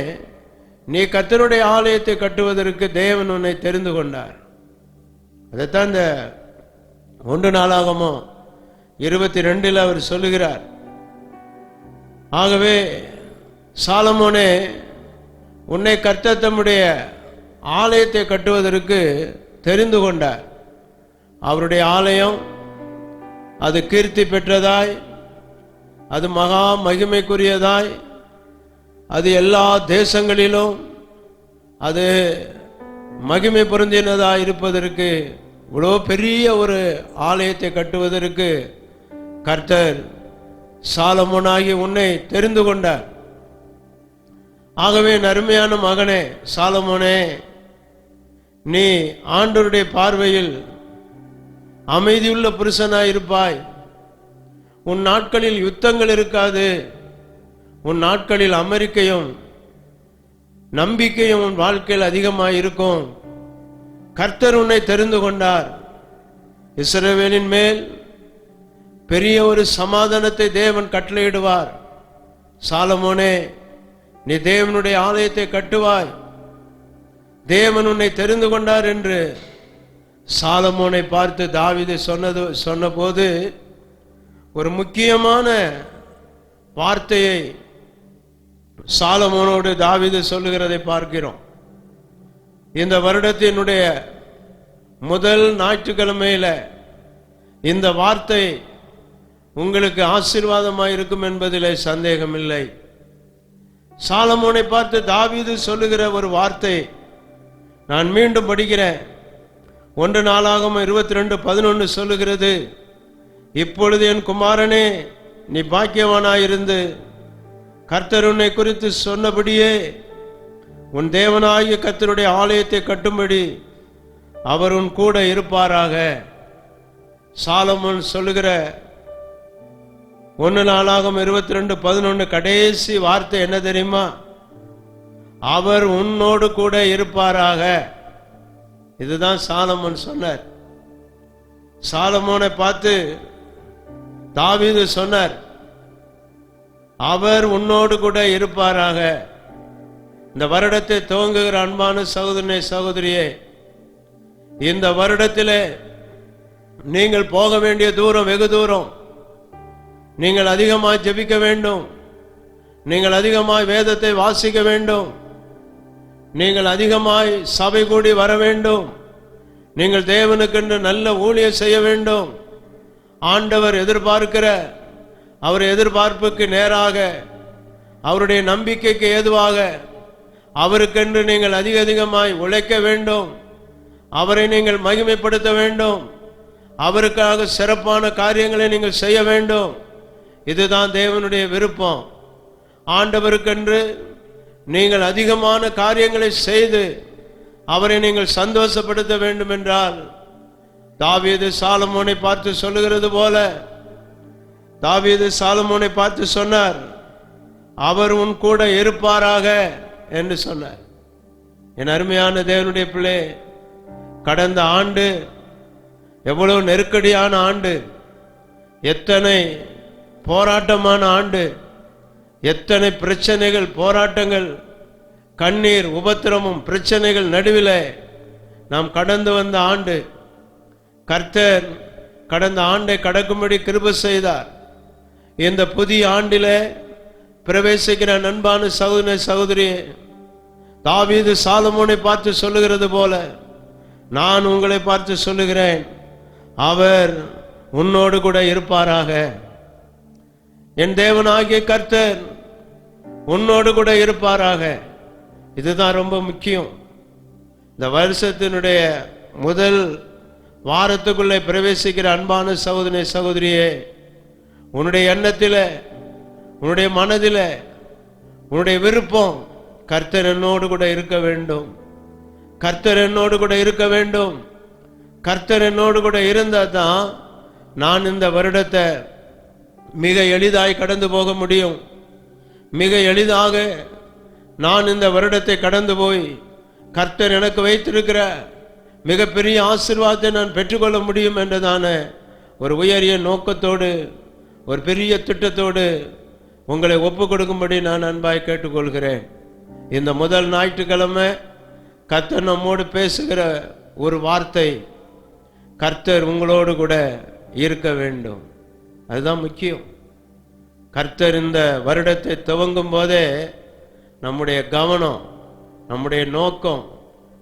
நீ கர்த்தருடைய ஆலயத்தை கட்டுவதற்கு தேவன் உன்னை தெரிந்து கொண்டார். அதைத்தான் இந்த 1 நாளாகமம் 22 அவர் சொல்லுகிறார். ஆகவே சாலமோனே, உன்னை கர்த்தர் தம்முடைய ஆலயத்தை கட்டுவதற்கு தெரிந்து கொண்டார். அவருடைய ஆலயம் அது கீர்த்தி பெற்றதாய், அது மகா மகிமைக்குரியதாய், அது எல்லா தேசங்களிலும் அது மகிமை பொருந்தினதாய் இருப்பதற்கு, இவ்வளோ பெரிய ஒரு ஆலயத்தை கட்டுவதற்கு கர்த்தர் சாலமோனாகி உன்னை தெரிந்து கொண்டார். ஆகவே அருமையான மகனே சாலமோனே, நீ ஆண்டவருடைய பார்வையில் அமைதியுள்ள புருஷனாய் இருப்பாய். உன் நாட்களில் யுத்தங்கள் இருக்காது. உன் நாட்களில் அமெரிக்கையும் நம்பிக்கையும் உன் வாழ்க்கையில் அதிகமாக இருக்கும். கர்த்தர் உன்னை தெரிந்து கொண்டார். இஸ்ரவேலின் மேல் பெரிய ஒரு சமாதானத்தை தேவன் கட்டளையிடுவார். சாலமோனே, நீ தேவனுடைய ஆலயத்தை கட்டுவாய். தேவன் உன்னை தெரிந்து கொண்டார் என்று சாலமோனை பார்த்து தாவீது சொன்னபோது ஒரு முக்கியமான வார்த்தையை சாலமோனோடு தாவீது சொல்லுகிறதை பார்க்கிறோம். இந்த வருடத்தினுடைய முதல் ஞாயிற்றுக்கிழமையில இந்த வார்த்தை உங்களுக்கு ஆசீர்வாதமாக இருக்கும் என்பதிலே சந்தேகமில்லை. சாலமோனை பார்த்து தாவீது சொல்லுகிற ஒரு வார்த்தை நான் மீண்டும் படிக்கிறேன். 1 நாளாகமம் 22:11 சொல்லுகிறது, இப்பொழுது என் குமாரனே, நீ பாக்கியவானாயிருந்து கர்த்தர் உன்னை குறித்து சொன்னபடியே உன் தேவனாகிய கர்த்தருடைய ஆலயத்தை கட்டும்படி அவர் உன் கூட இருப்பாராக. சாலமோன் சொல்லுகிற 1 நாளாகமம் 22:11 கடைசி வார்த்தை என்ன தெரியுமா? அவர் உன்னோடு கூட இருப்பாராக. இதுதான் சாலமோன் சொன்னார். சாலமோனை பார்த்து தாவீது சொன்னார், அவர் உன்னோடு கூட இருப்பாராக. இந்த வருடத்தை துவங்குகிற அன்பான சகோதரனே, சகோதரியே, இந்த வருடத்திலே நீங்கள் போக வேண்டிய தூரம் வெகு தூரம். நீங்கள் அதிகமாய் ஜெபிக்க வேண்டும். நீங்கள் அதிகமாய் வேதத்தை வாசிக்க வேண்டும். நீங்கள் அதிகமாய் சபை கூடி வர வேண்டும். நீங்கள் தேவனுக்கென்று நல்ல ஊழியம் செய்ய வேண்டும். ஆண்டவர் எதிர்பார்க்கிற அவர் எதிர்பார்ப்புக்கு நேராக, அவருடைய நம்பிக்கைக்கு ஏதுவாக அவருக்கென்று நீங்கள் அதிகமாய் உழைக்க வேண்டும். அவரை நீங்கள் மகிமைப்படுத்த வேண்டும். அவருக்காக சிறப்பான காரியங்களை நீங்கள் செய்ய வேண்டும். இதுதான் தேவனுடைய விருப்பம். ஆண்டவருக்கென்று நீங்கள் அதிகமான காரியங்களை செய்து அவரை நீங்கள் சந்தோஷப்படுத்த வேண்டும் என்றால், தாவீது சாலமோனை பார்த்து சொல்லுகிறது போல, தாவீது சாலமோனை பார்த்து சொன்னார், அவர் உன் கூட இருப்பாராக என்று சொன்னார். என் அருமையான தேவனுடைய பிள்ளை, கடந்த ஆண்டு எவ்வளவு நெருக்கடியான ஆண்டு, எத்தனை போராட்டமான ஆண்டு, எத்தனை பிரச்சனைகள், போராட்டங்கள், கண்ணீர், உபத்திரமும் பிரச்சனைகள் நடுவில் நாம் கடந்து வந்த ஆண்டு. கர்த்தர் கடந்த ஆண்டை கடக்கும்படி கிருபை செய்தார். இந்த புதிய ஆண்டிலே பிரவேசிக்கிற அன்பான சகோதரனே, சகோதரி, தாவீது சாலமோனை பார்த்து சொல்லுகிறது போல நான் உங்களை பார்த்து சொல்லுகிறேன், அவர் உன்னோடு கூட இருப்பாராக. என் தேவனாகிய கர்த்தர் உன்னோடு கூட இருப்பாராக. இதுதான் ரொம்ப முக்கியம். இந்த வருஷத்தினுடைய முதல் வாரத்துக்குள்ளே பிரவேசிக்கிற அன்பான சகோதரனே, சகோதரியே, உன்னுடைய எண்ணத்தில், உன்னுடைய மனதில், உன்னுடைய விருப்பம் கர்த்தர் என்னோடு கூட இருக்க வேண்டும். கர்த்தர் என்னோடு கூட இருக்க வேண்டும். கர்த்தர் என்னோடு கூட இருந்தால் தான் நான் இந்த வருடத்தை மிக எளிதாய் கடந்து போக முடியும். மிக எளிதாக நான் இந்த வருடத்தை கடந்து போய் கர்த்தர் எனக்கு வைத்திருக்கிற மிகப்பெரிய ஆசீர்வாதத்தை நான் பெற்றுக்கொள்ள முடியும் என்றதான ஒரு உயரிய நோக்கத்தோடு, ஒரு பெரிய திட்டத்தோடு உங்களை ஒப்பு கொடுக்கும்படி நான் அன்பாய் கேட்டுக்கொள்கிறேன். இந்த முதல் ஞாயிற்றுக்கிழமை கர்த்தர் நம்மோடு பேசுகிற ஒரு வார்த்தை, கர்த்தர் உங்களோடு கூட இருக்க வேண்டும். அதுதான் முக்கியம். கர்த்தர் இந்த வருடத்தை துவங்கும் போதே நம்முடைய கவனம், நம்முடைய நோக்கம்,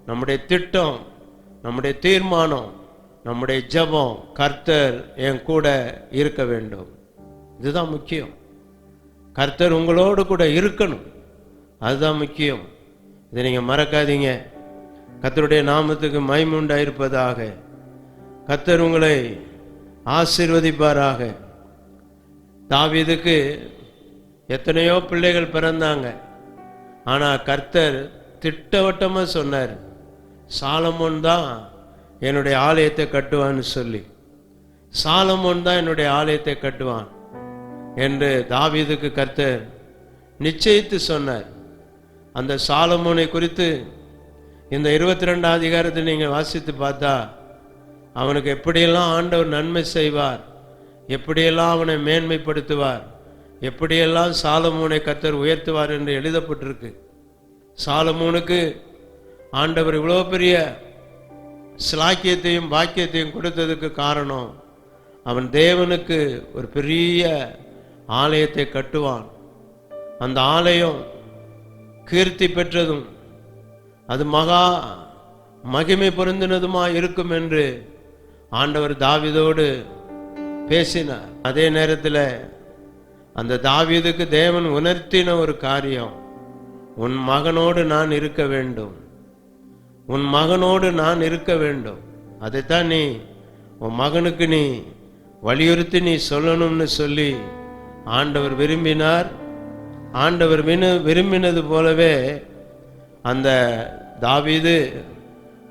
நம்முடைய திட்டம், நம்முடைய தீர்மானம், நம்முடைய ஜெபம், கர்த்தர் என் கூட இருக்க வேண்டும். இதுதான் முக்கியம். கர்த்தர் உங்களோடு கூட இருக்கணும். அதுதான் முக்கியம். இதை நீங்கள் மறக்காதீங்க. கர்த்தருடைய நாமத்துக்கு மகிமை உண்டாயிருப்பதாக. கர்த்தர் உங்களை ஆசீர்வதிப்பாராக. தாவீதுக்கு எத்தனையோ பிள்ளைகள் பிறந்தாங்க. ஆனால் கர்த்தர் திட்டவட்டமாக சொன்னார், சாலமோன் தான் என்னுடைய ஆலயத்தை கட்டுவான்னு சொல்லி. சாலமோன் தான் என்னுடைய ஆலயத்தை கட்டுவான் என்று தாவீதுக்கு கர்த்தர் நிச்சயித்து சொன்னார். அந்த சாலமோனை குறித்து இந்த 22ஆம் அதிகாரத்தை நீங்கள் வாசித்து பார்த்தா அவனுக்கு எப்படியெல்லாம் ஆண்டவர் நன்மை செய்வார், எப்படியெல்லாம் அவனை மேன்மைப்படுத்துவார், எப்படியெல்லாம் சாலமோனை கர்த்தர் உயர்த்துவார் என்று எழுதப்பட்டிருக்கு. சாலமோனுக்கு ஆண்டவர் இவ்வளோ பெரிய சிலாக்கியத்தையும் பாக்கியத்தையும் கொடுத்ததுக்கு காரணம், அவன் தேவனுக்கு ஒரு பெரிய ஆலயத்தை கட்டுவான். அந்த ஆலயம் கீர்த்தி பெற்றதும் அது மகா மகிமை பொருந்தினதுமா இருக்கும் என்று ஆண்டவர் தாவீதோடு பேசினார். அதே நேரத்தில் அந்த தாவீதுக்கு தேவன் உணர்த்தின ஒரு காரியம், உன் மகனோடு நான் இருக்க வேண்டும், உன் மகனோடு நான் இருக்க வேண்டும். அதைத்தான் நீ உன் மகனுக்கு நீ வலியுறுத்தி நீ சொல்லணும்னு சொல்லி ஆண்டவர் விரும்பினார். ஆண்டவர் விரும்பினது போலவே அந்த தாவீது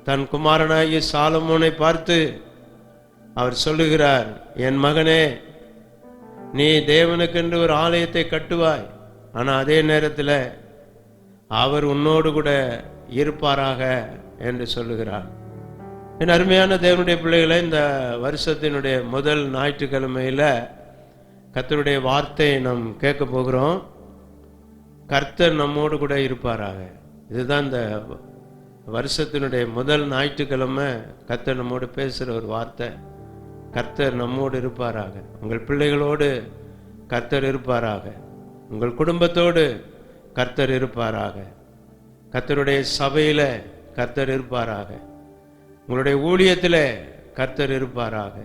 தன் குமாரனாகிய சாலமோனை பார்த்து அவர் சொல்லுகிறார், என் மகனே, நீ தேவனுக்கென்று ஒரு ஆலயத்தை கட்டுவாய், ஆனால் அதே நேரத்தில் அவர் உன்னோடு கூட இருப்பாராக என்று சொல்லுகிறார். என் அருமையான தேவனுடைய பிள்ளைகளை, இந்த வருஷத்தினுடைய முதல் ஞாயிற்றுக்கிழமையில் கர்த்தருடைய வார்த்தையை நாம் கேட்க போகிறோம். கர்த்தர் நம்மோடு கூட இருப்பாராக. இதுதான் இந்த வருஷத்தினுடைய முதல் ஞாயிற்றுக்கிழமை கர்த்தர் நம்மோடு பேசுகிற ஒரு வார்த்தை. கர்த்தர் நம்மோடு இருப்பாராக. உங்கள் பிள்ளைகளோடு கர்த்தர் இருப்பாராக. உங்கள் குடும்பத்தோடு கர்த்தர் இருப்பாராக. கர்த்தருடைய சபையில் கர்த்தர் இருப்பாராக. உங்களுடைய ஊழியத்தில் கர்த்தர் இருப்பாராக.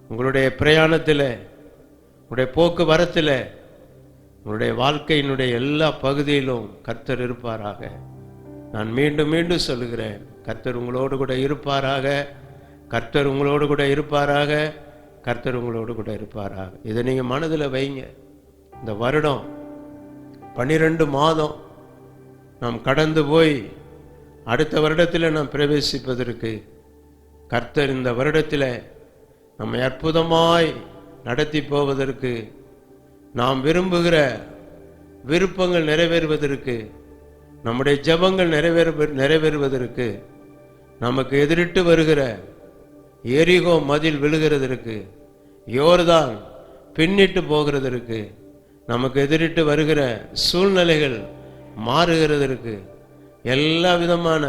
உங்களுடைய பிரயாணத்தில், உங்களுடைய போக்குவரத்தில், உங்களுடைய வாழ்க்கையினுடைய எல்லா பகுதியிலும் கர்த்தர் இருப்பாராக. நான் மீண்டும் மீண்டும் சொல்லுகிறேன், கர்த்தர் உங்களோடு கூட இருப்பாராக. கர்த்தர் உங்களோடு கூட இருப்பாராக. கர்த்தர் உங்களோடு கூட இருப்பாராக. இதை நீங்கள் மனதில் வைங்க. இந்த வருடம் 12 மாதம் நாம் கடந்து போய் அடுத்த வருடத்தில் நாம் பிரவேசிப்பதற்கு கர்த்தர் இந்த வருடத்தில் நம்மை அற்புதமாய் நடத்தி போவதற்கு, நாம் விரும்புகிற விருப்பங்கள் நிறைவேறுவதற்கு, நம்முடைய ஜெபங்கள் நிறைவேறுவதற்கு, நமக்கு எதிரிட்டு வருகிற எரிகோ மதில் விழுகிறதற்கு, யோர்தான் பின்னிட்டு போகிறதற்கு, நமக்கு எதிரிட்டு வருகிற சூழ்நிலைகள் மாறுகிறதற்கு, எல்லா விதமான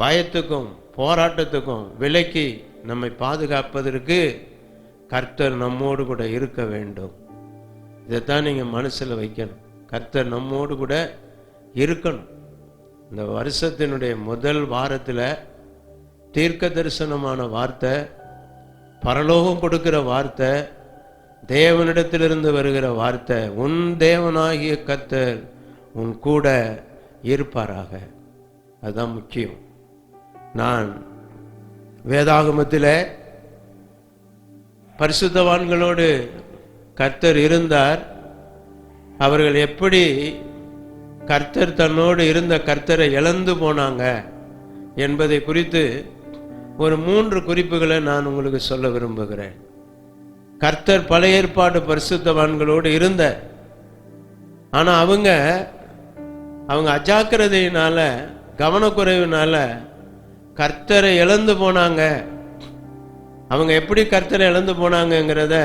பயத்துக்கும் போராட்டத்துக்கும் விலக்கி நம்மை பாதுகாப்பதற்கு கர்த்தர் நம்மோடு கூட இருக்க வேண்டும். இதைத்தான் நீங்கள் மனசில் வைக்கணும். கர்த்தர் நம்மோடு கூட இருக்கணும். இந்த வருஷத்தினுடைய முதல் வாரத்தில் தீர்க்க தரிசனமான வார்த்தை, பரலோகம் கொடுக்கிற வார்த்தை, தேவனிடத்திலிருந்து வருகிற வார்த்தை, உன் தேவனாகிய கர்த்தர் உன் கூட இருப்பாராக. அதுதான் முக்கியம். நான் வேதாகமத்தில் பரிசுத்தவான்களோடு கர்த்தர் இருந்தார், அவர்கள் எப்படி கர்த்தர் தன்னோடு இருந்த கர்த்தரை இழந்து போனாங்க என்பதை குறித்து ஒரு 3 குறிப்புகளை நான் உங்களுக்கு சொல்ல விரும்புகிறேன். கர்த்தர் பழைய ஏற்பாடு பரிசுத்தவான்களோடு இருந்த, ஆனால் அவங்க அஜாக்கிரதையினால, கவனக்குறைவினால கர்த்தரை இழந்து போனாங்க. அவங்க எப்படி கர்த்தரை இழந்து போனாங்கங்கிறத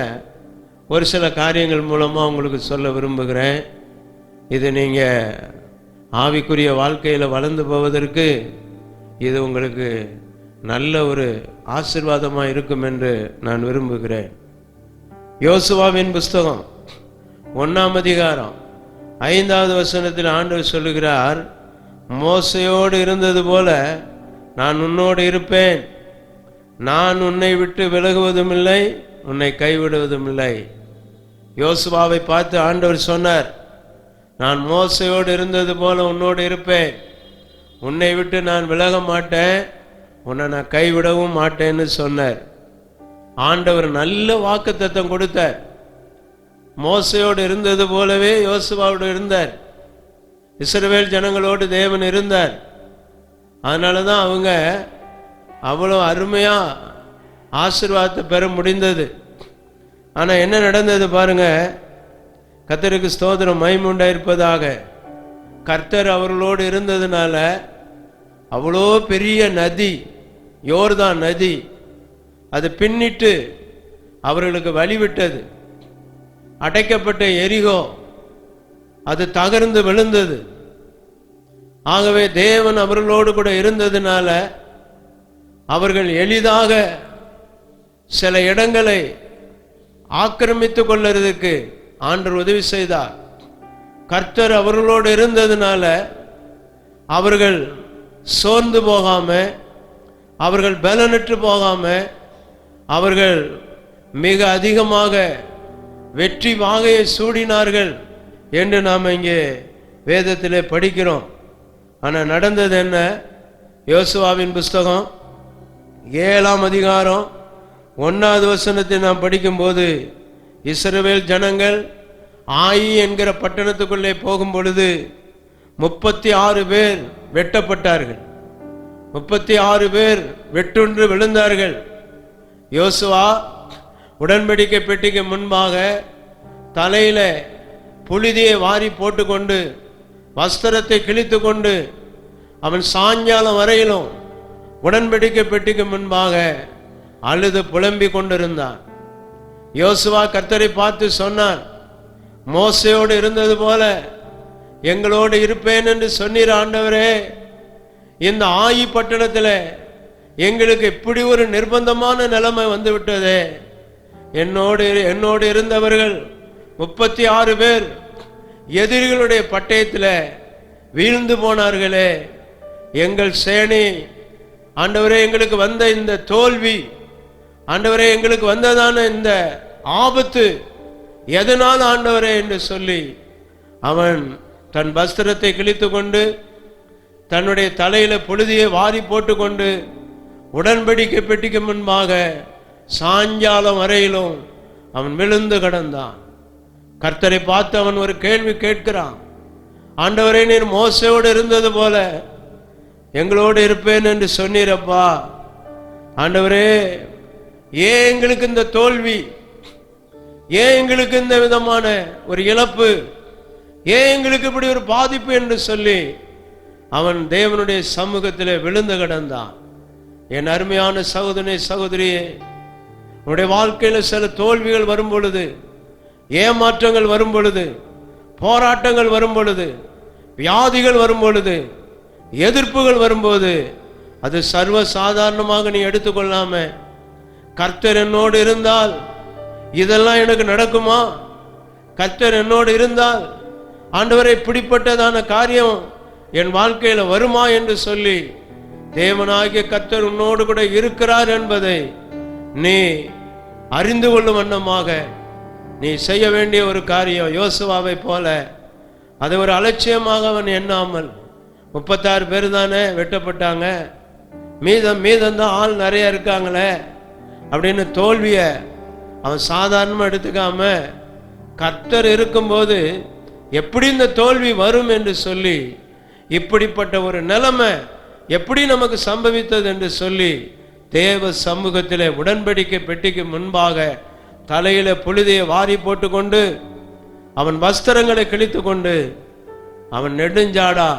ஒரு சில காரியங்கள் மூலமாக உங்களுக்கு சொல்ல விரும்புகிறேன். இது நீங்கள் ஆவிக்குரிய வாழ்க்கையில் வளர்ந்து போவதற்கு இது உங்களுக்கு நல்ல ஒரு ஆசீர்வாதமாக இருக்கும் என்று நான் விரும்புகிறேன். யோசுவாவின் புஸ்தகம் 1ஆம் அதிகாரம் 5வது வசனத்தில் ஆண்டவர் சொல்லுகிறார், மோசையோடு இருந்தது போல நான் உன்னோடு இருப்பேன், நான் உன்னை விட்டு விலகுவதும் இல்லை, உன்னை கைவிடுவதும் இல்லை. யோசுவாவை பார்த்து ஆண்டவர் சொன்னார், நான் மோசையோடு இருந்தது போல உன்னோடு இருப்பேன், உன்னை விட்டு நான் விலக மாட்டேன், உன்னை நான் கைவிடவும் மாட்டேன்னு சொன்னார். ஆண்டவர் நல்ல வாக்குத்தத்தம் கொடுத்தார். மோசையோடு இருந்தது போலவே யோசுவாவோடு இருந்தார். இஸ்ரவேல் ஜனங்களோடு தேவன் இருந்தார். அதனால தான் அவங்க அவ்வளோ அருமையாக ஆசீர்வாதத்தை பெற முடிந்தது. ஆனால் என்ன நடந்தது பாருங்க. கர்த்தருக்கு ஸ்தோத்திரம், மகிமை உண்டாயிருப்பதாக. கர்த்தர் அவர்களோடு இருந்ததுனால அவ்வளோ பெரிய நதி, யோர்தான் நதி, அது பின்னிட்டு அவர்களுக்கு வழிவிட்டது. அடைக்கப்பட்ட எரிகோ அது தகர்ந்து விழுந்தது. ஆகவே தேவன் அவர்களோடு கூட இருந்ததுனால அவர்கள் எளிதாக சில இடங்களை ஆக்கிரமித்து கொள்ளுறதுக்கு ஆண்டவர் உதவி செய்தார். கர்த்தர் அவர்களோடு இருந்ததுனால அவர்கள் சோர்ந்து போகாம, அவர்கள் பலனற்று போகாம, அவர்கள் மிக அதிகமாக வெற்றி வாகையை சூடினார்கள் என்று நாம் இங்கே வேதத்திலே படிக்கிறோம். ஆனால் நடந்தது என்ன? யோசுவாவின் புஸ்தகம் 7ஆம் அதிகாரம் 1வது வசனத்தை நாம் படிக்கும்போது, இஸ்ரவேல் ஜனங்கள் ஆயி என்கிற பட்டணத்துக்குள்ளே போகும் பொழுது 36 பேர் வெட்டப்பட்டார்கள். 36 பேர் வெட்டுண்டு விழுந்தார்கள். யோசுவா உடன்படிக்கை பெட்டிக்கு முன்பாக தலையில புழுதியை வாரி போட்டுக்கொண்டு வஸ்திரத்தை கிழித்து கொண்டு அவன் சாயங்காலம் வரையிலும் உடன்படிக்கை பெட்டிக்கு முன்பாக அழுது புலம்பி கொண்டிருந்தான். யோசுவா கர்த்தரை பார்த்து சொன்னான், மோசையோடு இருந்தது போல எங்களோடு இருப்பேன் என்று சொன்னீர் ஆண்டவரே. இந்த ஆயி பட்டணத்தில் எங்களுக்கு இப்படி ஒரு நிர்பந்தமான நிலைமை வந்து விட்டதே. என்னோடு இருந்தவர்கள் 36 பேர் எதிரிகளுடைய பட்டயத்தில் வீழ்ந்து போனார்களே. எங்கள் சேனை ஆண்டவரே, எங்களுக்கு வந்த இந்த தோல்வி, ஆண்டவரே எங்களுக்கு வந்ததான இந்த ஆபத்து எதனால் ஆண்டவரே என்று சொல்லி அவன் தன் வஸ்திரத்தை கிழித்து கொண்டு தன்னுடைய தலையில புழுதியை வாரி போட்டுக்கொண்டு உடன்படிக்கை பெட்டிக்கு முன்பாக சாயங்காலம் வரையிலும் அவன் விழுந்து கிடந்தான். கர்த்தரை பார்த்து அவன் ஒரு கேள்வி கேட்கிறான், ஆண்டவரே நீர் மோசையோடு இருந்தது போல எங்களோடு இருப்பேன் என்று சொன்னீரப்பா. ஆண்டவரே, ஏன் எங்களுக்கு இந்த தோல்வி, ஏன் எங்களுக்கு இந்த விதமான ஒரு இழப்பு, ஏன் எங்களுக்கு இப்படி ஒரு பாதிப்பு என்று சொல்லி அவன் தேவனுடைய சமூகத்திலே விழுந்து கிடந்தான். என் அருமையான சகோதரனே, சகோதரியே, உன்னுடைய வாழ்க்கையில் சில தோல்விகள் வரும் பொழுது, ஏமாற்றங்கள் வரும் பொழுது, போராட்டங்கள் வரும் பொழுது, வியாதிகள் வரும் பொழுது, எதிர்ப்புகள் வரும்போது அது சர்வ சாதாரணமாக நீ எடுத்துக்கொள்ளாம, கர்த்தர் என்னோடு இருந்தால் இதெல்லாம் எனக்கு நடக்குமா, கர்த்தர் என்னோடு இருந்தால் ஆண்டவரை இப்படிப்பட்டதான காரியம் என் வாழ்க்கையில வருமா என்று சொல்லி தேவனாகிய கர்த்தர் உன்னோடு கூட இருக்கிறார் என்பதை நீ அறிந்து கொள்ளும் வண்ணமாக நீ செய்ய வேண்டிய ஒரு காரியம். யோசுவாவை போல அதை ஒரு அலட்சியமாக அவன் எண்ணாமல், 36 பேர் தானே வெட்டப்பட்டாங்க, மீதம்தான் ஆள் நிறைய இருக்காங்களே அப்படின்னு தோல்வியை அவன் சாதாரணமாக எடுத்துக்காம, கர்த்தர் இருக்கும்போது எப்படி இந்த தோல்வி வரும் என்று சொல்லி, இப்படிப்பட்ட ஒரு நிலைமை எப்படி நமக்கு சம்பவித்தது என்று சொல்லி தேவ சமூகத்திலே உடன்படிக்கை பெட்டிக்கு முன்பாக தலையில புழுதியை வாரி போட்டுக்கொண்டு அவன் வஸ்திரங்களை கிழித்து கொண்டு அவன் நெடுஞ்சாடா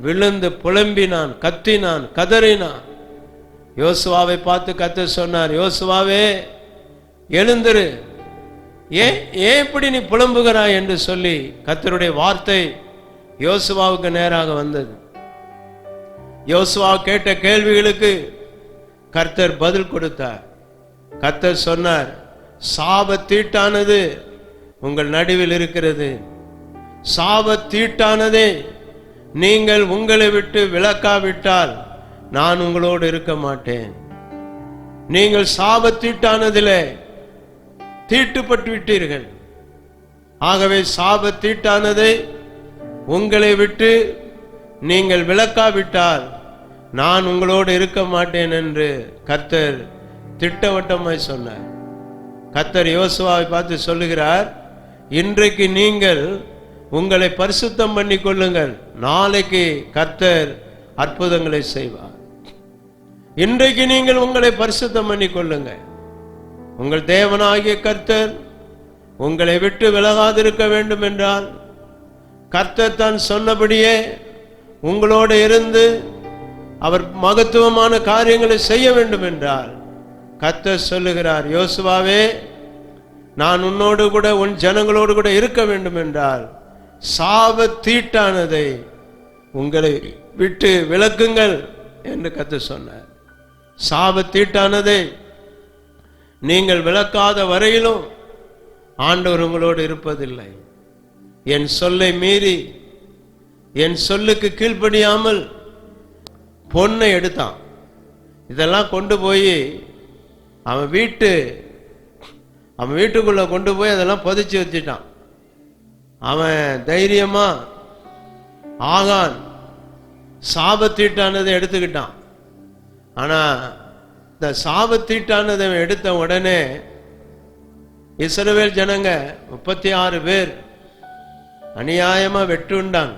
விழுந்து புலம்பினான், கத்தினான், கதறினான். யோசுவாவை பார்த்து கர்த்தர் சொன்னார், யோசுவாவே எழுந்திரு, ஏன் இப்படி நீ புலம்புகிறாய் என்று சொல்லி கர்த்தருடைய வார்த்தை யோசுவாவுக்கு நேராக வந்தது. யோசுவா கேட்ட கேள்விகளுக்கு கர்த்தர் பதில் கொடுத்தார். கர்த்தர் சொன்னார், சாபத்தீட்டானது உங்கள் நடுவில் இருக்கிறது, சாபத்தீட்டானதே நீங்கள் உங்களை விட்டு விலக்காவிட்டால் நான் உங்களோடு இருக்க மாட்டேன். நீங்கள் சாபத்தீட்டானதிலே தீட்டுப்பட்டு விட்டீர்கள், ஆகவே சாபத்தீட்டானதை உங்களை விட்டு நீங்கள் விலக்காவிட்டால் நான் உங்களோடு இருக்க மாட்டேன் என்று கர்த்தர் திட்டவட்டமாய் சொன்னார். கர்த்தர் யோசுவாவை பார்த்து சொல்லுகிறார், இன்றைக்கு நீங்கள் உங்களை பரிசுத்தம் பண்ணி கொள்ளுங்கள், நாளைக்கு கர்த்தர் அற்புதங்களை செய்வார். இன்றைக்கு நீங்கள் உங்களை பரிசுத்தம் பண்ணி கொள்ளுங்கள். உங்கள் தேவனாகிய கர்த்தர் உங்களை விட்டு விலகாதிருக்க வேண்டும் என்றால், கர்த்தர் தான் சொன்னபடியே உங்களோடு இருந்து அவர் மகத்துவமான காரியங்களை செய்ய வேண்டும் என்றால், கர்த்தர் சொல்லுகிறார், யோசுவாவே நான் உன்னோடு கூட உன் ஜனங்களோடு கூட இருக்க வேண்டும் என்றால் சாபத்தீட்டானதை உங்களை விட்டு விலக்குங்கள் என்று கர்த்தர் சொன்னார். சாபத்தீட்டானதை நீங்கள் விலக்காத வரையிலும் ஆண்டவர் உங்களோடு இருப்பதில்லை. என் சொல்லை மீறி என் சொல்லுக்கு கீழ்ப்படியாமல் பொன்னை எடுத்தான். இதெல்லாம் கொண்டு போய் அவன் வீட்டுக்குள்ள கொண்டு போய் அதெல்லாம் புதைச்சி வச்சுட்டான். அவன் தைரியமா ஆகான் சாபத்தீட்டானதை எடுத்துக்கிட்டான். ஆனா இந்த சாபத்தீட்டானதை எடுத்த உடனே இஸ்ரவேல் ஜனங்க 36 பேர் அநியாயமா வெட்டுண்டாங்க,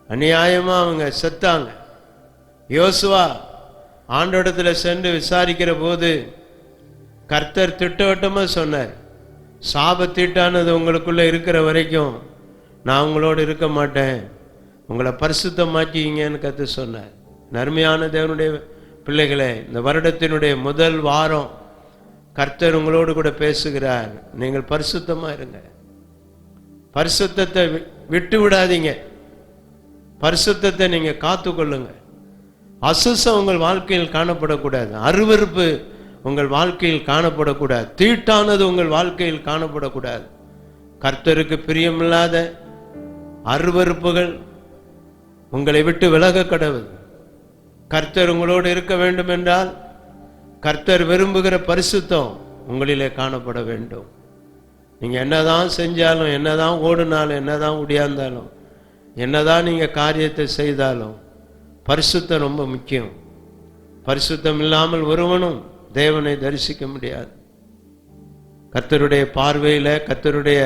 அநியாயமா அவங்க செத்தாங்க. யோசுவா ஆண்டவரிடத்துல சென்று விசாரிக்கிற போது கர்த்தர் திட்டவட்டமா சொன்னார், சாபத்தீட்டானது உங்களுக்குள்ள இருக்கிற வரைக்கும் நான் உங்களோடு இருக்க மாட்டேன், உங்களை பரிசுத்தமாக்கிங்கன்னு கத்து சொன்னார். அருமையான தேவனுடைய பிள்ளைகளே, இந்த வருடத்தினுடைய முதல் வாரம் கர்த்தர் உங்களோடு கூட பேசுகிறார். நீங்கள் பரிசுத்தமா இருங்க, பரிசுத்தத்தை விட்டு விடாதீங்க, பரிசுத்தத்தை நீங்க காத்து கொள்ளுங்க. அசுசம் உங்கள் வாழ்க்கையில் காணப்படக்கூடாது, அருவருப்பு உங்கள் வாழ்க்கையில் காணப்படக்கூடாது, தீட்டானது உங்கள் வாழ்க்கையில் காணப்படக்கூடாது. கர்த்தருக்கு பிரியமில்லாத அருவருப்புகள் உங்களை விட்டு விலக கடவுள். கர்த்தர் உங்களோடு இருக்க வேண்டும் என்றால் கர்த்தர் விரும்புகிற பரிசுத்தம் உங்களிலே காணப்பட வேண்டும். நீங்க என்னதான் செஞ்சாலும், என்னதான் ஓடினாலும், என்னதான் உடையாந்தாலும், என்னதான் நீங்க காரியத்தை செய்தாலும் பரிசுத்தம் ரொம்ப முக்கியம். பரிசுத்தம் இல்லாமல் ஒருவனும் தேவனை தரிசிக்க முடியாது. கர்த்தருடைய பார்வையில, கர்த்தருடைய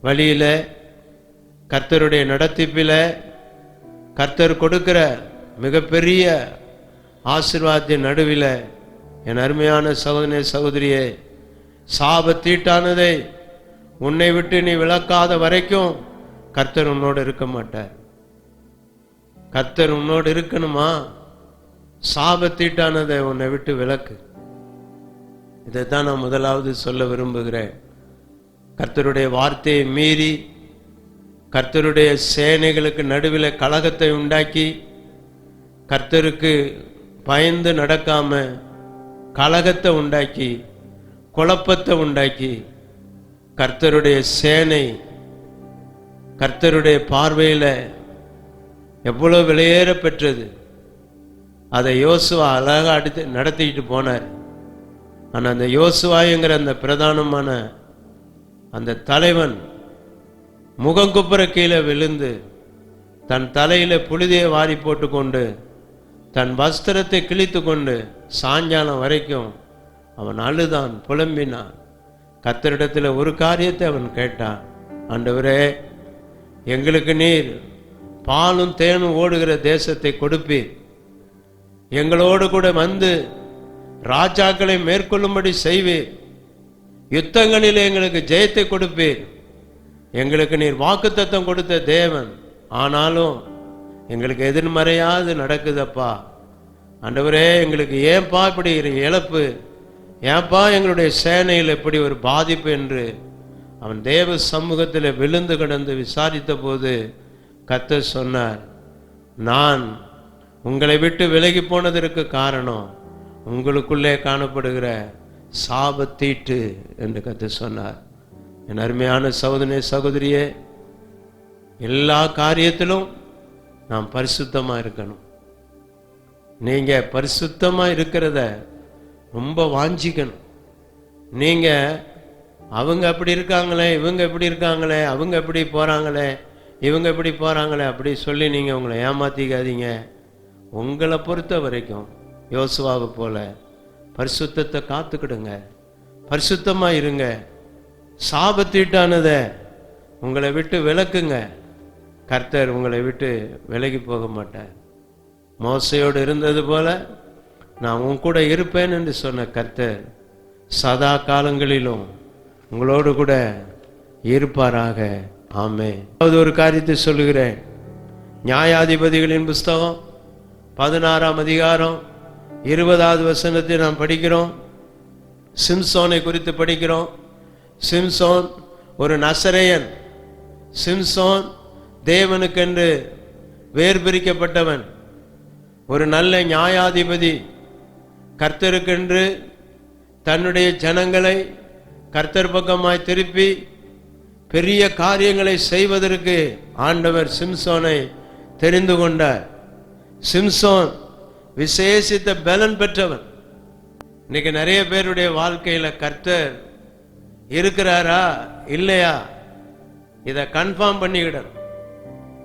வழியில, கர்த்தருடைய நடத்திப்பில, கர்த்தர் கொடுக்கிற மிகப்பெரிய ஆசீர்வாதத்தின் நடுவில் என் அருமையான சகோதரனே சகோதரியே, சாபத்தீட்டானதை உன்னை விட்டு நீ விளக்காத வரைக்கும் கர்த்தர் உன்னோடு இருக்க மாட்டார். கர்த்தர் உன்னோடு இருக்கணுமா? சாபத்தீட்டானதை உன்னை விட்டு விளக்கு. இதைத்தான் நான் முதலாவது சொல்ல விரும்புகிறேன். கர்த்தருடைய வார்த்தையை மீறி கர்த்தருடைய சேனைகளுக்கு நடுவில் கலகத்தை உண்டாக்கி, கர்த்தருக்கு பயந்து நடக்காம கலகத்தை உண்டாக்கி, குழப்பத்தை உண்டாக்கி, கர்த்தருடைய சேனை கர்த்தருடைய பார்வையில் எவ்வளவு விலையேற பெற்றது. அதை யோசுவா அழகா நடத்திக்கிட்டு போனார். ஆனால் அந்த யோசுவாங்கிற அந்த பிரதானமான அந்த தலைவன் முகங்குப்புற கீழே விழுந்து தன் தலையில புழுதியை வாரி போட்டுக்கொண்டு தன் வஸ்திரத்தை கிழித்து கொண்டு சாயங்காலம் வரைக்கும் அவன் அழுதான், புலம்பினான். கர்த்தரிடத்தில் ஒரு காரியத்தை அவன் கேட்டான், ஆண்டவரே, எங்களுக்கு நீர் பாலும் தேனும் ஓடுகிற தேசத்தை கொடுப்பீர், எங்களோடு கூட வந்து ராஜாக்களை மேற்கொள்ளும்படி செய்வீர், யுத்தங்களில் எங்களுக்கு ஜெயத்தை கொடுப்பீர், எங்களுக்கு நீர் வாக்குத்தத்தம் கொடுத்த தேவன், ஆனாலும் எங்களுக்கு எதிர்மறையாது நடக்குதப்பா. ஆண்டவரே, எங்களுக்கு ஏன்பா இப்படி இழப்பு, ஏன்பா எங்களுடைய சேனையில் இப்படி ஒரு பாதிப்பு என்று அவன் தேவ சமூகத்தில் விழுந்து கிடந்து விசாரித்த போது கர்த்தர் சொன்னார், நான் உங்களை விட்டு விலகி போனதற்கு காரணம் உங்களுக்குள்ளே காணப்படுகிற சாபத்தீட்டு என்று கர்த்தர் சொன்னார். என் அருமையான சகோதரனே சகோதரியே, எல்லா காரியத்திலும் நாம் பரிசுத்தமா இருக்கணும். நீங்க பரிசுத்தமா இருக்கிறத ரொம்ப வாஞ்சிக்கணும். நீங்க அவங்க அப்படி இருக்காங்களே, இவங்க எப்படி இருக்காங்களே, அவங்க எப்படி போறாங்களே, இவங்க எப்படி போறாங்களே அப்படி சொல்லி நீங்க உங்களை ஏமாத்திக்காதீங்க. உங்களை பொறுத்த வரைக்கும் யோசுவாவை போல பரிசுத்தத்தை காத்துக்கிடுங்க, பரிசுத்தமா இருங்க, சாபத்தீட்டானதை உங்களை விட்டு விலக்குங்க. கர்த்தர் உங்களை விட்டு விலகி போக மாட்டார். மோசையோடு இருந்தது போல நான் உன் கூட இருப்பேன் என்று சொன்ன கர்த்தர் சதா காலங்களிலும் உங்களோடு கூட இருப்பாராக. ஆமென். ஒரு காரியத்தை சொல்லுகிறேன். நியாயாதிபதிகளின் புஸ்தகம் 16ஆம் அதிகாரம் 20வது வசனத்தை நாம் படிக்கிறோம். சிம்சோனை குறித்து படிக்கிறோம். சிம்சோன் ஒரு நசரேயன். சிம்சோன் தேவனுக்கென்று வேர் பிரிக்கப்பட்டவன், ஒரு நல்ல நியாயாதிபதி. கர்த்தருக்கென்று தன்னுடைய ஜனங்களை கர்த்தர் பக்கமாய் திருப்பி பெரிய காரியங்களை செய்வதற்கு ஆண்டவர் சிம்சோனை தெரிந்து கொண்டார். சிம்சோன் விசேஷித்த பலன் பெற்றவன். இன்னைக்கு நிறைய பேருடைய வாழ்க்கையில கர்த்தர் இருக்கிறாரா இல்லையா இதை கன்ஃபார்ம் பண்ணிக்கிடணும்.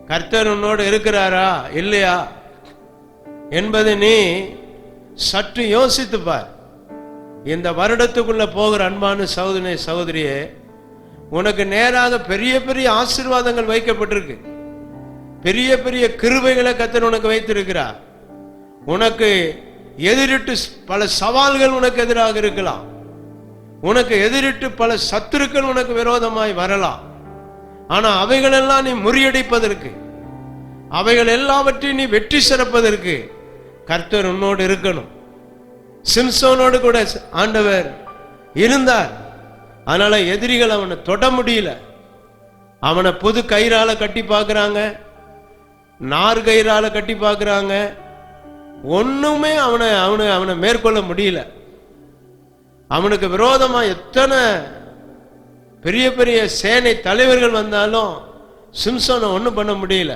கர்த்தர் உன்னோடு இருக்கிறாரா இல்லையா என்பதை நீ சற்று யோசித்து பார். இந்த வருடத்துக்குள்ள போகிற அன்பான சகோதரனே சகோதரியே, உனக்கு நேராக பெரிய பெரிய ஆசீர்வாதங்கள் வைக்கப்பட்டிருக்கு. பெரிய பெரிய கிருபைகளை கர்த்தர் உனக்கு வைத்திருக்கிறார். உனக்கு எதிரிட்டு பல சவால்கள் உனக்கு எதிராக இருக்கலாம். உனக்கு எதிரிட்டு பல சத்துருக்கள் உனக்கு விரோதமாய் வரலாம். ஆனா அவைகளெல்லாம் நீ முறியடிப்பதற்கு, அவைகள் எல்லாவற்றையும் நீ வெற்றி சிறப்பதற்கு கர்த்தர் உன்னோடு இருக்கணும். சிம்சோனோடு கூட ஆண்டவர் இருந்தார். அதனால எதிரிகள் அவனை தொட முடியல. அவனை புது கயிறால கட்டி பார்க்கறாங்க, நார் கயிறால கட்டி பார்க்கறாங்க. ஒண்ணுமே அவனை மேற்கொள்ள முடியல. அவனுக்கு விரோதமா எத்தனை பெரிய பெரிய சேனை தலைவர்கள் வந்தாலும் சிம்சோனை ஒண்ணும் பண்ண முடியல.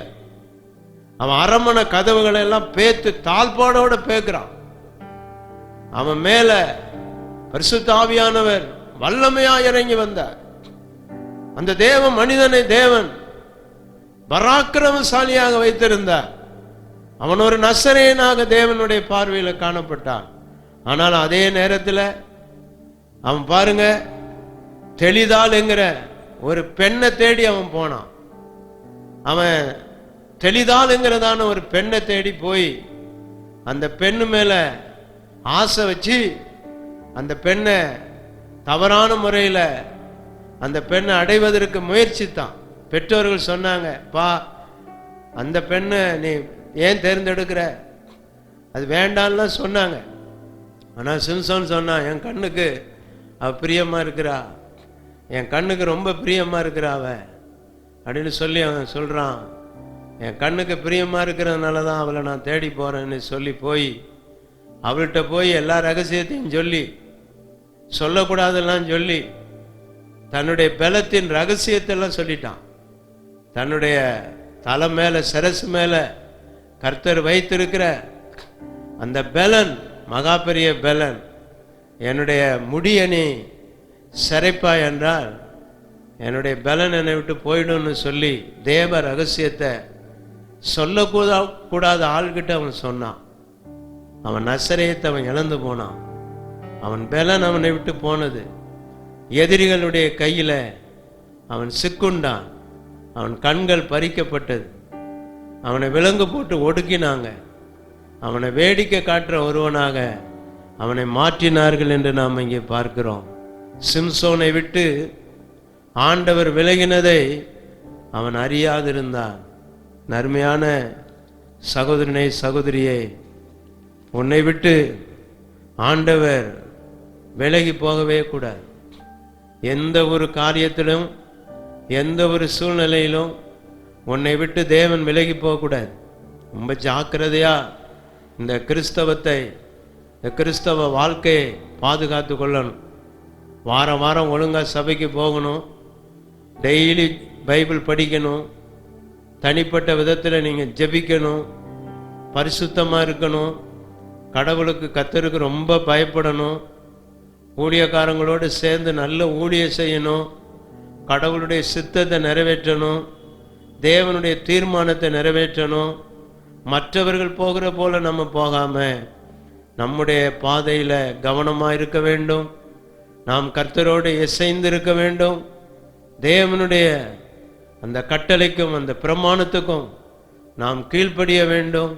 அவன் அரண்மனை கதவுகளை எல்லாம் பேத்து தாழ்பாடோட பேக்குறான். அவன் மேல பரிசுத்த ஆவியானவர் வல்லமையா இறங்கி வந்தார். அந்த தேவன் மனிதனை தேவன் பராக்கிரமசாலியாக வைத்திருந்தார். அவன் ஒரு நசரேயனாக தேவனுடைய பார்வையில காணப்பட்டான். ஆனால் அதே நேரத்தில் அவன் பாருங்க, தெளிதாள் என்கிற ஒரு பெண்ணை தேடி அவன் போனான். அவன் தெளிதாள் என்கிறதான ஒரு பெண்ணை தேடி போய் அந்த பெண்ணு மேல ஆசை வச்சு அந்த பெண்ணை தவறான முறையில் அந்த பெண்ணை அடைவதற்கு முயற்சித்தான். பெற்றோர்கள் சொன்னாங்க, பா அந்த பெண்ணை நீ ஏன் தேர்ந்தெடுக்கிற, அது வேண்டான்லாம் சொன்னாங்க. ஆனால் சிம்சோன் சொன்னான், என் கண்ணுக்கு அவ பிரியமா இருக்கிறா, என் கண்ணுக்கு ரொம்ப பிரியமா இருக்கிறா அவ அப்படின்னு சொல்லி அவன் சொல்றான். என் கண்ணுக்கு பிரியமா இருக்கிறதுனால தான் அவளை நான் தேடி போறேன்னு சொல்லி போய் அவள்கிட்ட போய் எல்லா ரகசியத்தையும் சொல்லி, சொல்லக்கூடாதெல்லாம் சொல்லி, தன்னுடைய பலத்தின் ரகசியத்தெல்லாம் சொல்லிட்டான். தன்னுடைய தலை மேல சிரசு மேல கர்த்தர் வைத்திருக்கிற அந்த பலன் மகா பெரிய பலன், என்னுடைய முடியணி சிறைப்பா என்றால் என்னுடைய பலன் என்னை விட்டு போயிடும்னு சொல்லி தேவ ரகசியத்தை சொல்லக்கூடாத ஆள்கிட்ட அவன் சொன்னான். அவன் நசரேயத்தை அவன் இழந்து போனான். அவன் பலன் அவனை விட்டு போனது. எதிரிகளுடைய கையில அவன் சிக்குண்டான். அவன் கண்கள் பறிக்கப்பட்டது. அவனை விலங்கு போட்டு ஒடுக்கினாங்க. அவனை வேடிக்கை காட்டுற ஒருவனாக அவனை மாற்றினார்கள் என்று நாம் இங்கே பார்க்கிறோம். சிம்சோனை விட்டு ஆண்டவர் விலகினதை அவன் அறியாதிருந்தான். நன்மையான சகோதரனே, சகோதரியே, உன்னை விட்டு ஆண்டவர் விலகி போகவே கூடாது. எந்த ஒரு காரியத்திலும் எந்த ஒரு சூழ்நிலையிலும் உன்னை விட்டு தேவன் விலகி போகக்கூடாது. ரொம்ப ஜாக்கிரதையா இந்த கிறிஸ்தவத்தை, இந்த கிறிஸ்தவ வாழ்க்கையை பாதுகாத்து கொள்ளணும். வாரம் வாரம் ஒழுங்கா சபைக்கு போகணும், டெய்லி பைபிள் படிக்கணும், தனிப்பட்ட விதத்தில் நீங்கள் ஜெபிக்கணும், பரிசுத்தமாக இருக்கணும், கடவுளுக்கு கர்த்தருக்கு ரொம்ப பயப்படணும், ஊழியக்காரங்களோடு சேர்ந்து நல்ல ஊழியம் செய்யணும், கடவுளுடைய சித்தத்தை நிறைவேற்றணும், தேவனுடைய தீர்மானத்தை நிறைவேற்றணும். மற்றவர்கள் போகிற போல நம்ம போகாம நம்முடைய பாதையில கவனமாக இருக்க வேண்டும். நாம் கர்த்தரோடு இசைந்து இருக்க வேண்டும். தேவனுடைய அந்த கட்டளைக்கும் அந்த பிரமாணத்துக்கும் நாம் கீழ்ப்படிய வேண்டும்.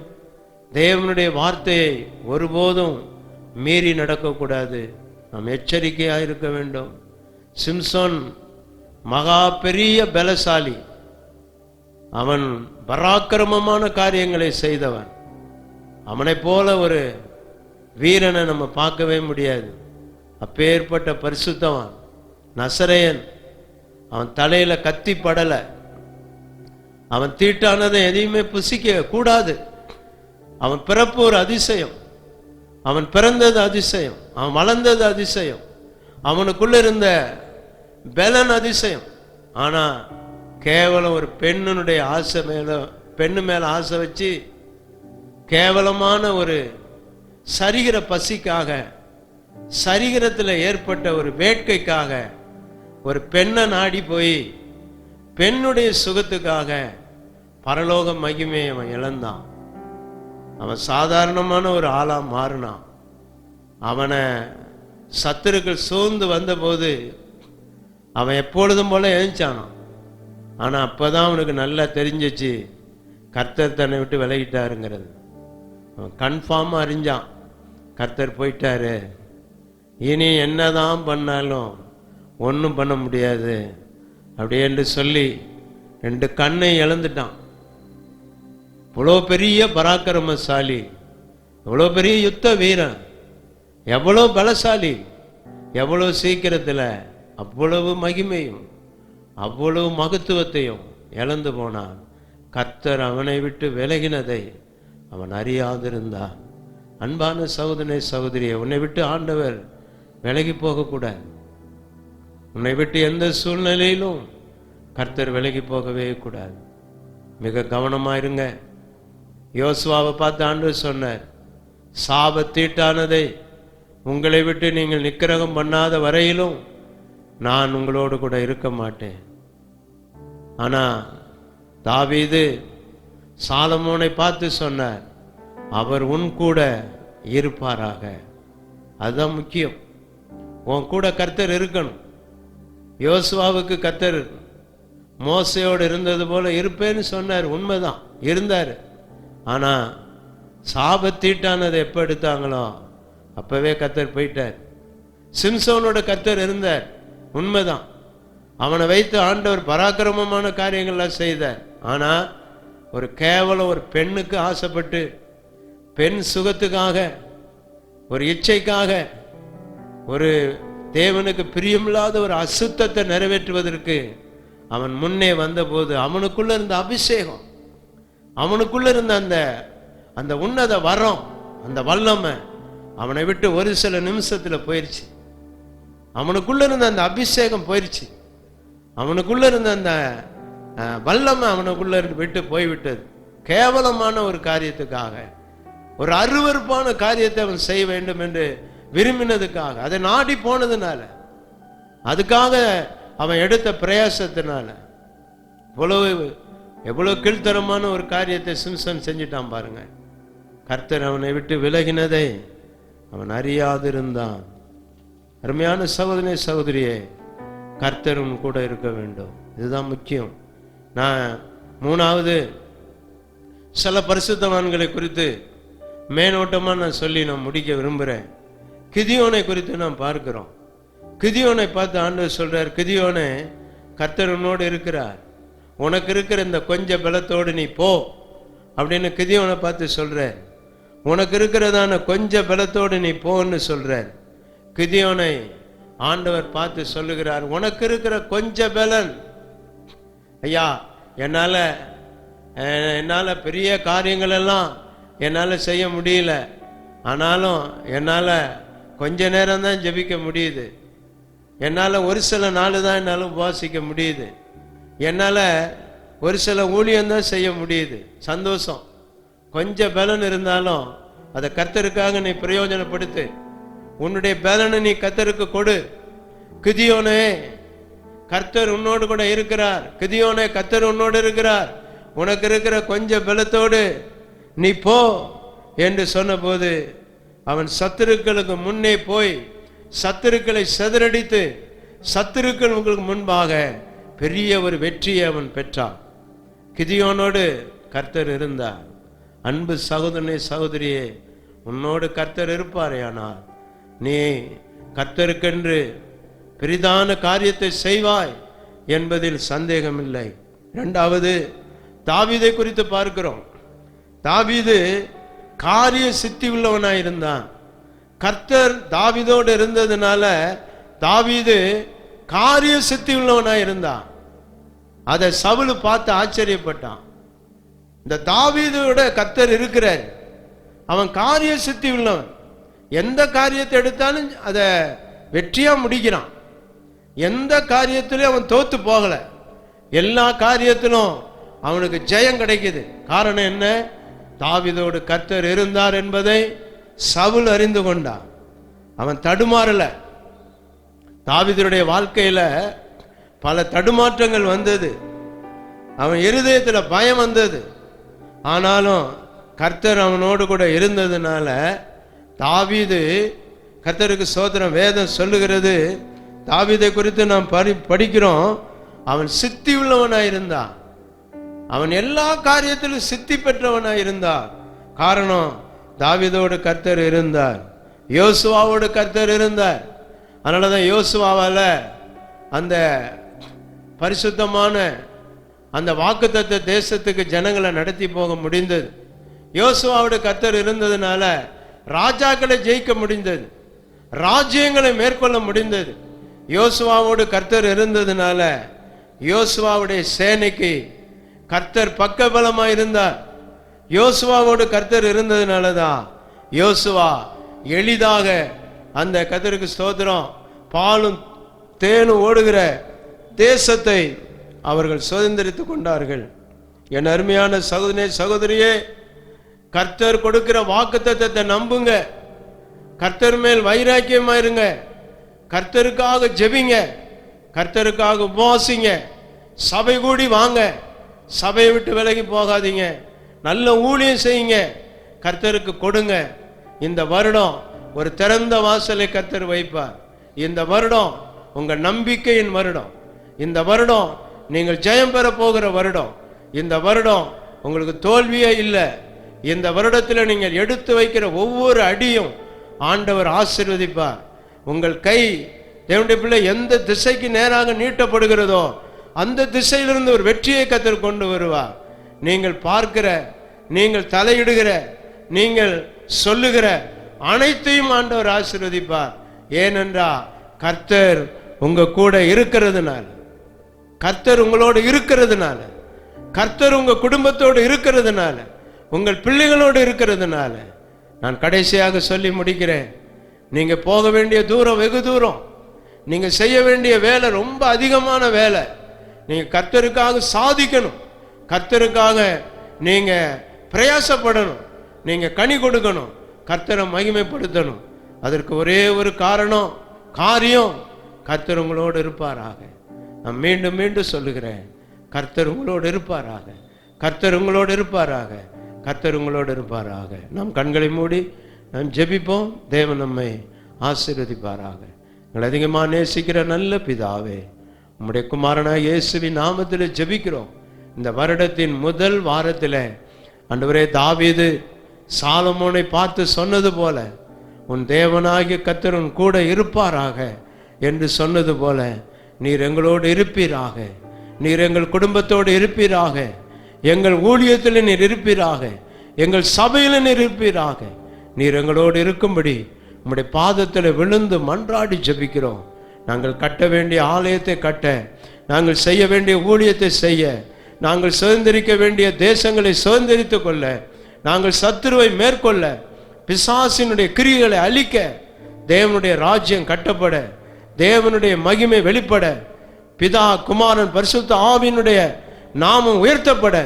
தேவனுடைய வார்த்தையை ஒருபோதும் மீறி நடக்கக்கூடாது. நாம் எச்சரிக்கையாக இருக்க வேண்டும். சிம்சோன் மகா பெரிய பலசாலி. அவன் பராக்கிரமமான காரியங்களை செய்தவன். அவனை போல ஒரு வீரனை நம்ம பார்க்கவே முடியாது. அப்பேற்பட்ட பரிசுத்தவன் நசரேயன். அவன் தலையில கத்தி படலை. அவன் தீட்டானதை எதையுமே புசிக்க கூடாது. அவன் பிறப்பு ஒரு அதிசயம். அவன் பிறந்தது அதிசயம். அவன் வளர்ந்தது அதிசயம். அவனுக்குள்ள இருந்த பலன் அதிசயம். ஆனா கேவலம் ஒரு பெண்ணுடைய ஆசை மேல, பெண்ணு மேல ஆசை வச்சு கேவலமான ஒரு சரீர பசிக்காக, சரீரத்தில் ஏற்பட்ட ஒரு வேட்கைக்காக ஒரு பெண்ணை நாடி போய் பெண்ணுடைய சுகத்துக்காக பரலோக மகிமையை அவன் இழந்தான். அவன் சாதாரணமான ஒரு ஆளா மாறினான். அவனை சத்துருக்கள் சூழ்ந்து வந்தபோது அவன் எப்பொழுதும் போல எழுந்தானான். ஆனா அப்பதான் அவனுக்கு நல்லா தெரிஞ்சிச்சு கர்த்தர் தன்னை விட்டு விலகிட்டாருங்கிறது. அவன் கன்ஃபார்மா அறிஞ்சான், கர்த்தர் போயிட்டாரு, இனி என்னதான் பண்ணாலும் ஒன்றும் பண்ண முடியாது அப்படி என்று சொல்லி 2 கண்ணை இழந்துட்டான். இவ்வளோ பெரிய பராக்கிரமசாலி, எவ்வளோ பெரிய யுத்த வீரன், எவ்வளோ பலசாலி, எவ்வளோ சீக்கிரத்தில் அவ்வளவு மகிமையும் அவ்வளவு மகத்துவத்தையும் இழந்து போனான். கர்த்தர் அவனை விட்டு விலகினதை அவன் அறியாதிருந்தான். அன்பான சகோதரனே சகோதரியே, உன்னை விட்டு ஆண்டவர் விலகி போகக்கூடாது. உன்னை விட்டு எந்த சூழ்நிலையிலும் கர்த்தர் விலகி போகவே கூடாது. மிக கவனமாயிருங்க. யோசுவாவை பார்த்து ஆண்டவர் சொன்னார், சாபத்தீட்டானதை உங்களை விட்டு நீங்கள் நிக்கிரகம் பண்ணாத வரையிலும் நான் உங்களோடு கூட இருக்க மாட்டேன். ஆனா தாவீது சாலமோனை பார்த்து சொன்னார், அவர் உன் கூட இருப்பாராக. அதுதான் முக்கியம். உன் கூட கர்த்தர் இருக்கணும். யோசுவாவுக்கு கர்த்தர் மோசையோடு இருந்தது போல இருப்பேன்னு சொன்னார். உண்மைதான், இருந்தார். ஆனா சாபத்தீட்டானதை எப்போ எடுத்தாங்களோ அப்பவே கர்த்தர் போயிட்டார். சிம்சோனோட கர்த்தர் இருந்தார். உண்மைதான், அவனை வைத்து ஆண்டவர் பராக்கிரமமான காரியங்கள்லாம் செய்தார். ஆனா ஒரு கேவலம் ஒரு பெண்ணுக்கு ஆசைப்பட்டு, பெண் சுகத்துக்காக, ஒரு இச்சைக்காக, ஒரு தேவனுக்கு பிரியமில்லாத ஒரு அசுத்தத்தை நிறைவேற்றுவதற்கு அவன் முன்னே வந்தபோது அவனுக்குள்ள இருந்த அபிஷேகம், அவனுக்குள்ள இருந்த அந்த உன்னத வரம், அந்த வல்லமை அவனை விட்டு ஒரு சில நிமிஷத்துல போயிடுச்சு. அவனுக்குள்ள இருந்த அந்த அபிஷேகம் போயிடுச்சு. அவனுக்குள்ள இருந்த அந்த வல்லமை அவனுக்குள்ள விட்டு போய்விட்டது. கேவலமான ஒரு காரியத்துக்காக, ஒரு அருவருப்பான காரியத்தை அவன் செய்ய வேண்டும் என்று விரும்பினதுக்காக, அதை நாடி போனதுனால, அதுக்காக அவன் எடுத்த பிரயாசத்தினால எவ்வளவு கீழ்த்தரமான ஒரு காரியத்தை சிம்சன் செஞ்சிட்டான் பாருங்க. கர்த்தர் அவனை விட்டு விலகினதை அவன் அறியாதிருந்தான். அருமையான சகோதரனே சகோதரியே, கர்த்தரும் கூட இருக்க வேண்டும். இதுதான் முக்கியம். நான் 3வது சில பரிசுத்தவான்களை குறித்து மேலோட்டமாக நான் சொல்லி நான் முடிக்க விரும்புகிறேன். கிதியோனை குறித்து நாம் பார்க்கிறோம். கிதியோனை பார்த்து ஆண்டவர் சொல்றார், கிதியோனே, கர்த்தர் உன்னோடு இருக்கிறார், உனக்கு இருக்கிற இந்த கொஞ்ச பலத்தோடு நீ போ அப்படின்னு கிதியோனை பார்த்து சொல்றார். உனக்கு இருக்கிறதான கொஞ்ச பலத்தோடு நீ போன்னு சொல்றார். கிதியோனை ஆண்டவர் பார்த்து சொல்லுகிறார், உனக்கு இருக்கிற கொஞ்ச பலன், ஐயா, என்னால் பெரிய காரியங்கள் எல்லாம் என்னால் செய்ய முடியல, ஆனாலும் என்னால் கொஞ்ச நேரம் தான் ஜெபிக்க முடியுது, என்னால் ஒரு சில நாள் தான் என்னால் உபவாசிக்க முடியுது, என்னால் ஒரு சில ஊழியம்தான் செய்ய முடியுது. சந்தோஷம். கொஞ்சம் பலன் இருந்தாலும் அதை கர்த்தருக்காக நீ பிரயோஜனப்படுத்து. உன்னுடைய பலனை நீ கர்த்தருக்கு கொடு. கிதியோனே, கர்த்தர் உன்னோடு கூட இருக்கிறார். கிதியோனே, கர்த்தர் உன்னோடு இருக்கிறார், உனக்கு இருக்கிற கொஞ்ச பலத்தோடு நீ போ என்று சொன்னபோது அவன் சத்துருக்களுக்கு முன்னே போய் சத்துருக்களை சிதறடித்து சத்துருக்கள் உங்களுக்கு முன்பாக பெரிய ஒரு வெற்றியை அவன் பெற்றான். கிதியோனோடு கர்த்தர் இருந்தார். அன்பு சகோதரனே சகோதரியே, உன்னோடு கர்த்தர் இருப்பாரே, ஆனால் நீ கர்த்தருக்கென்று பெரிதான காரியத்தை செய்வாய் என்பதில் சந்தேகமில்லை. 2வது தாவீதை குறித்து பார்க்கிறோம். தாவீது காரிய சித்தி உள்ளவனாயிருந்தான். கர்த்தர் தாவீதோடு இருந்ததுனால தாவீது காரிய சித்தி உள்ளவனாயிருந்தான். அதை சவுல் பார்த்து ஆச்சரியப்பட்டான். இந்த தாவீதோட கர்த்தர் இருக்கிறார், அவன் காரிய சித்தி உள்ளவன், எந்த காரியத்தை எடுத்தாலும் அதை வெற்றியா முடிக்கிறான். எந்த காரியத்திலும் அவன் தோத்து போகல, எல்லா காரியத்திலும் அவனுக்கு ஜெயம் கிடைக்குது. காரணம் என்ன? தாவீதோடு கர்த்தர் இருந்தார் என்பதை சவுல் அறிந்து கொண்டான். அவன் தடுமாறல. தாவீதுடைய வாழ்க்கையில பல தடுமாற்றங்கள் வந்தது, அவன் இருதயத்தில் பயம் வந்தது. ஆனாலும் கர்த்தர் அவனோடு கூட இருந்ததுனால தாவீது, கர்த்தருக்கு ஸ்தோத்திரம், வேதம் சொல்லுகிறது, தாவீதை குறித்து நாம் படிக்கிறோம், அவன் சித்தி உள்ளவனாயிருந்தான். அவன் எல்லா காரியத்திலும் சித்தி பெற்றவனாயிருந்தான். காரணம், தாவீதோடு கர்த்தர் இருந்தார், யோசுவாவோடு கர்த்தர் இருந்தார். அதனால தான் யோசுவாவால் அந்த பரிசுத்தமான அந்த வாக்குத்தத்த தேசத்துக்கு ஜனங்களை நடத்தி போக முடிந்தது. யோசுவாவோட கர்த்தர் இருந்ததுனால ராஜாக்களை ஜெயிக்க முடிந்தது, ராஜ்யங்களை மேற்கொள்ள முடிந்தது. யோசுவாவோடு கர்த்தர் இருந்ததுனால யோசுவாவுடைய சேனைக்கு கர்த்தர் பக்கபலமா இருந்தார். யோசுவாவோடு கர்த்தர் இருந்ததுனால தான் யோசுவா எளிதாக அந்த கர்த்தருக்கு ஸ்தோத்திரம் பாலும் தேனும் ஓடுகிற தேசத்தை அவர்கள் சுதந்திரித்து கொண்டார்கள். என் அருமையான சகோதரனே சகோதரியே, கர்த்தர் கொடுக்கிற வாக்குத்தத்தத்தை நம்புங்க, கர்த்தர் மேல் வைராக்கியமா இருங்க, கர்த்தருக்காக ஜெபிங்க, கர்த்தருக்காக உபவாசிங்க, சபை கூடி வாங்க, சபையை விட்டு விலகி போகாதீங்க, நல்ல ஊழியம் செய்யுங்க, கர்த்தருக்கு கொடுங்க. இந்த வருடம் ஒரு திறந்த வாசலை கர்த்தர் வைப்பார். இந்த வருடம் உங்க நம்பிக்கையின் வருடம், இந்த வருடம் நீங்கள் ஜெயம் பெற போகிற வருடம், இந்த வருடம் உங்களுக்கு தோல்வியே இல்லை. இந்த வருடத்தில் நீங்கள் எடுத்து வைக்கிற ஒவ்வொரு அடியும் ஆண்டவர் ஆசீர்வதிப்பார். உங்கள் கை தேவனுடைய பிள்ளை எந்த திசைக்கு நேராக நீட்டப்படுகிறதோ அந்த திசையிலிருந்து ஒரு வெற்றியை கர்த்தர் கொண்டு வருவார். நீங்கள் பார்க்கிற, நீங்கள் தலையிடுகிற, நீங்கள் சொல்லுகிற அனைத்தையும் ஆண்டவர் ஆசீர்வதிப்பார். ஏனென்றால் கர்த்தர் உங்க கூட இருக்கிறதுனால, கர்த்தர் உங்களோடு இருக்கிறதுனால, கர்த்தர் உங்க குடும்பத்தோடு இருக்கிறதுனால, உங்கள் பிள்ளைகளோடு இருக்கிறதுனால. நான் கடைசியாக சொல்லி முடிக்கிறேன். நீங்க போக வேண்டிய தூரம் வெகு தூரம், நீங்க செய்ய வேண்டிய வேலை ரொம்ப அதிகமான வேலை. நீங்க கர்த்தருக்காக சாதிக்கணும், கர்த்தருக்காக நீங்க பிரயாசப்படணும், நீங்க கனி கொடுக்கணும், கர்த்தரை மகிமைப்படுத்தணும். அதற்கு ஒரே ஒரு காரியம், கர்த்தர் உங்களோடு இருப்பாராக. நான் மீண்டும் மீண்டும் சொல்லுகிறேன், கர்த்தர் உங்களோடு இருப்பாராக, கர்த்தர் உங்களோடு இருப்பாராக, கர்த்தர் உங்களோடு இருப்பாராக. நாம் கண்களை மூடி நாம் ஜெபிப்போம். தேவன் நம்மை ஆசீர்வதிப்பாராக. எங்களை அதிகமாக நேசிக்கிற நல்ல பிதாவே, உம்முடைய குமாரனாகிய இயேசுவின் நாமத்தில் ஜெபிக்கிறோம். இந்த வருடத்தின் முதல் வாரத்தில் ஆண்டவரே, தாவீது சாலமோனை பார்த்து சொன்னது போல, உன் தேவனாகிய கர்த்தர் உன் கூட இருப்பாராக என்று சொன்னது போல, நீர் எங்களோடு இருப்பீராக, நீர் எங்கள் குடும்பத்தோடு இருப்பீராக, எங்கள் ஊழியத்தில் நீர் இருப்பீராக, எங்கள் சபையில் நீர் இருப்பீராக. நீர் எங்களோடு இருக்கும்படி உம்முடைய பாதத்தில் விழுந்து மன்றாடி ஜெபிக்கிறோம். நாங்கள் கட்ட வேண்டிய ஆலயத்தை கட்ட, நாங்கள் செய்ய வேண்டிய ஊழியத்தை செய்ய, நாங்கள் சுதந்திரிக்க வேண்டிய தேசங்களை சுதந்திரித்து கொள்ள, நாங்கள் சத்துருவை மேற்கொள்ள, பிசாசினுடைய கிரியைகளை அழிக்க, தேவனுடைய ராஜ்யம் கட்டப்பட, தேவனுடைய மகிமை வெளிப்பட, பிதா குமாரன் பரிசுத்த ஆவியினுடைய நாமம் உயர்த்தப்பட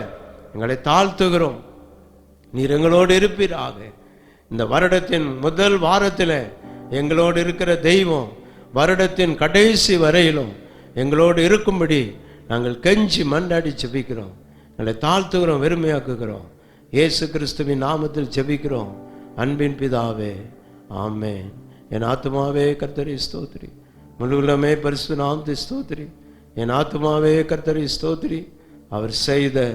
எங்களை தாழ்த்துகிறோம். நீர் எங்களோடு இருப்பீராக. இந்த வருடத்தின் முதல் வாரத்தில் எங்களோடு இருக்கிற தெய்வம் வருடத்தின் கடைசி வரையிலும் எங்களோடு இருக்கும்படி நாங்கள் கெஞ்சி மண்டாடி ஜெபிக்கிறோம். எங்களை தாழ்த்துகிறோம், வெறுமையாக்குகிறோம். இயேசு கிறிஸ்துவின் நாமத்தில் ஜெபிக்கிறோம். அன்பின் பிதாவே, ஆமென். என் ஆத்துமாவே கர்த்தரை ஸ்தோத்திரி, முழுவதுமே பரிசுத்த நாமத்தை ஸ்தோத்திரி. என் ஆத்துமாவே கர்த்தரை ஸ்தோத்திரி. அவர் செய்த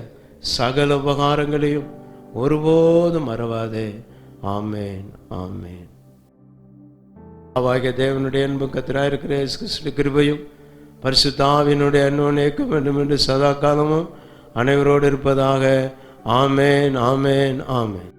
சகல உபகாரங்களையும் ஒருபோதும் மறவாதே. ஆமென், ஆமென். ஆகிய தேவனுடைய அன்பும் கர்த்தராய் இருக்கிற இயேசு கிறிஸ்துவின் கிருபையும் பரிசுத்த ஆவியினுடைய அன்பிற்கும் வேண்டும் என்று சதா காலமும் அனைவரோடு இருப்பதாக. ஆமென், ஆமென், ஆமென்.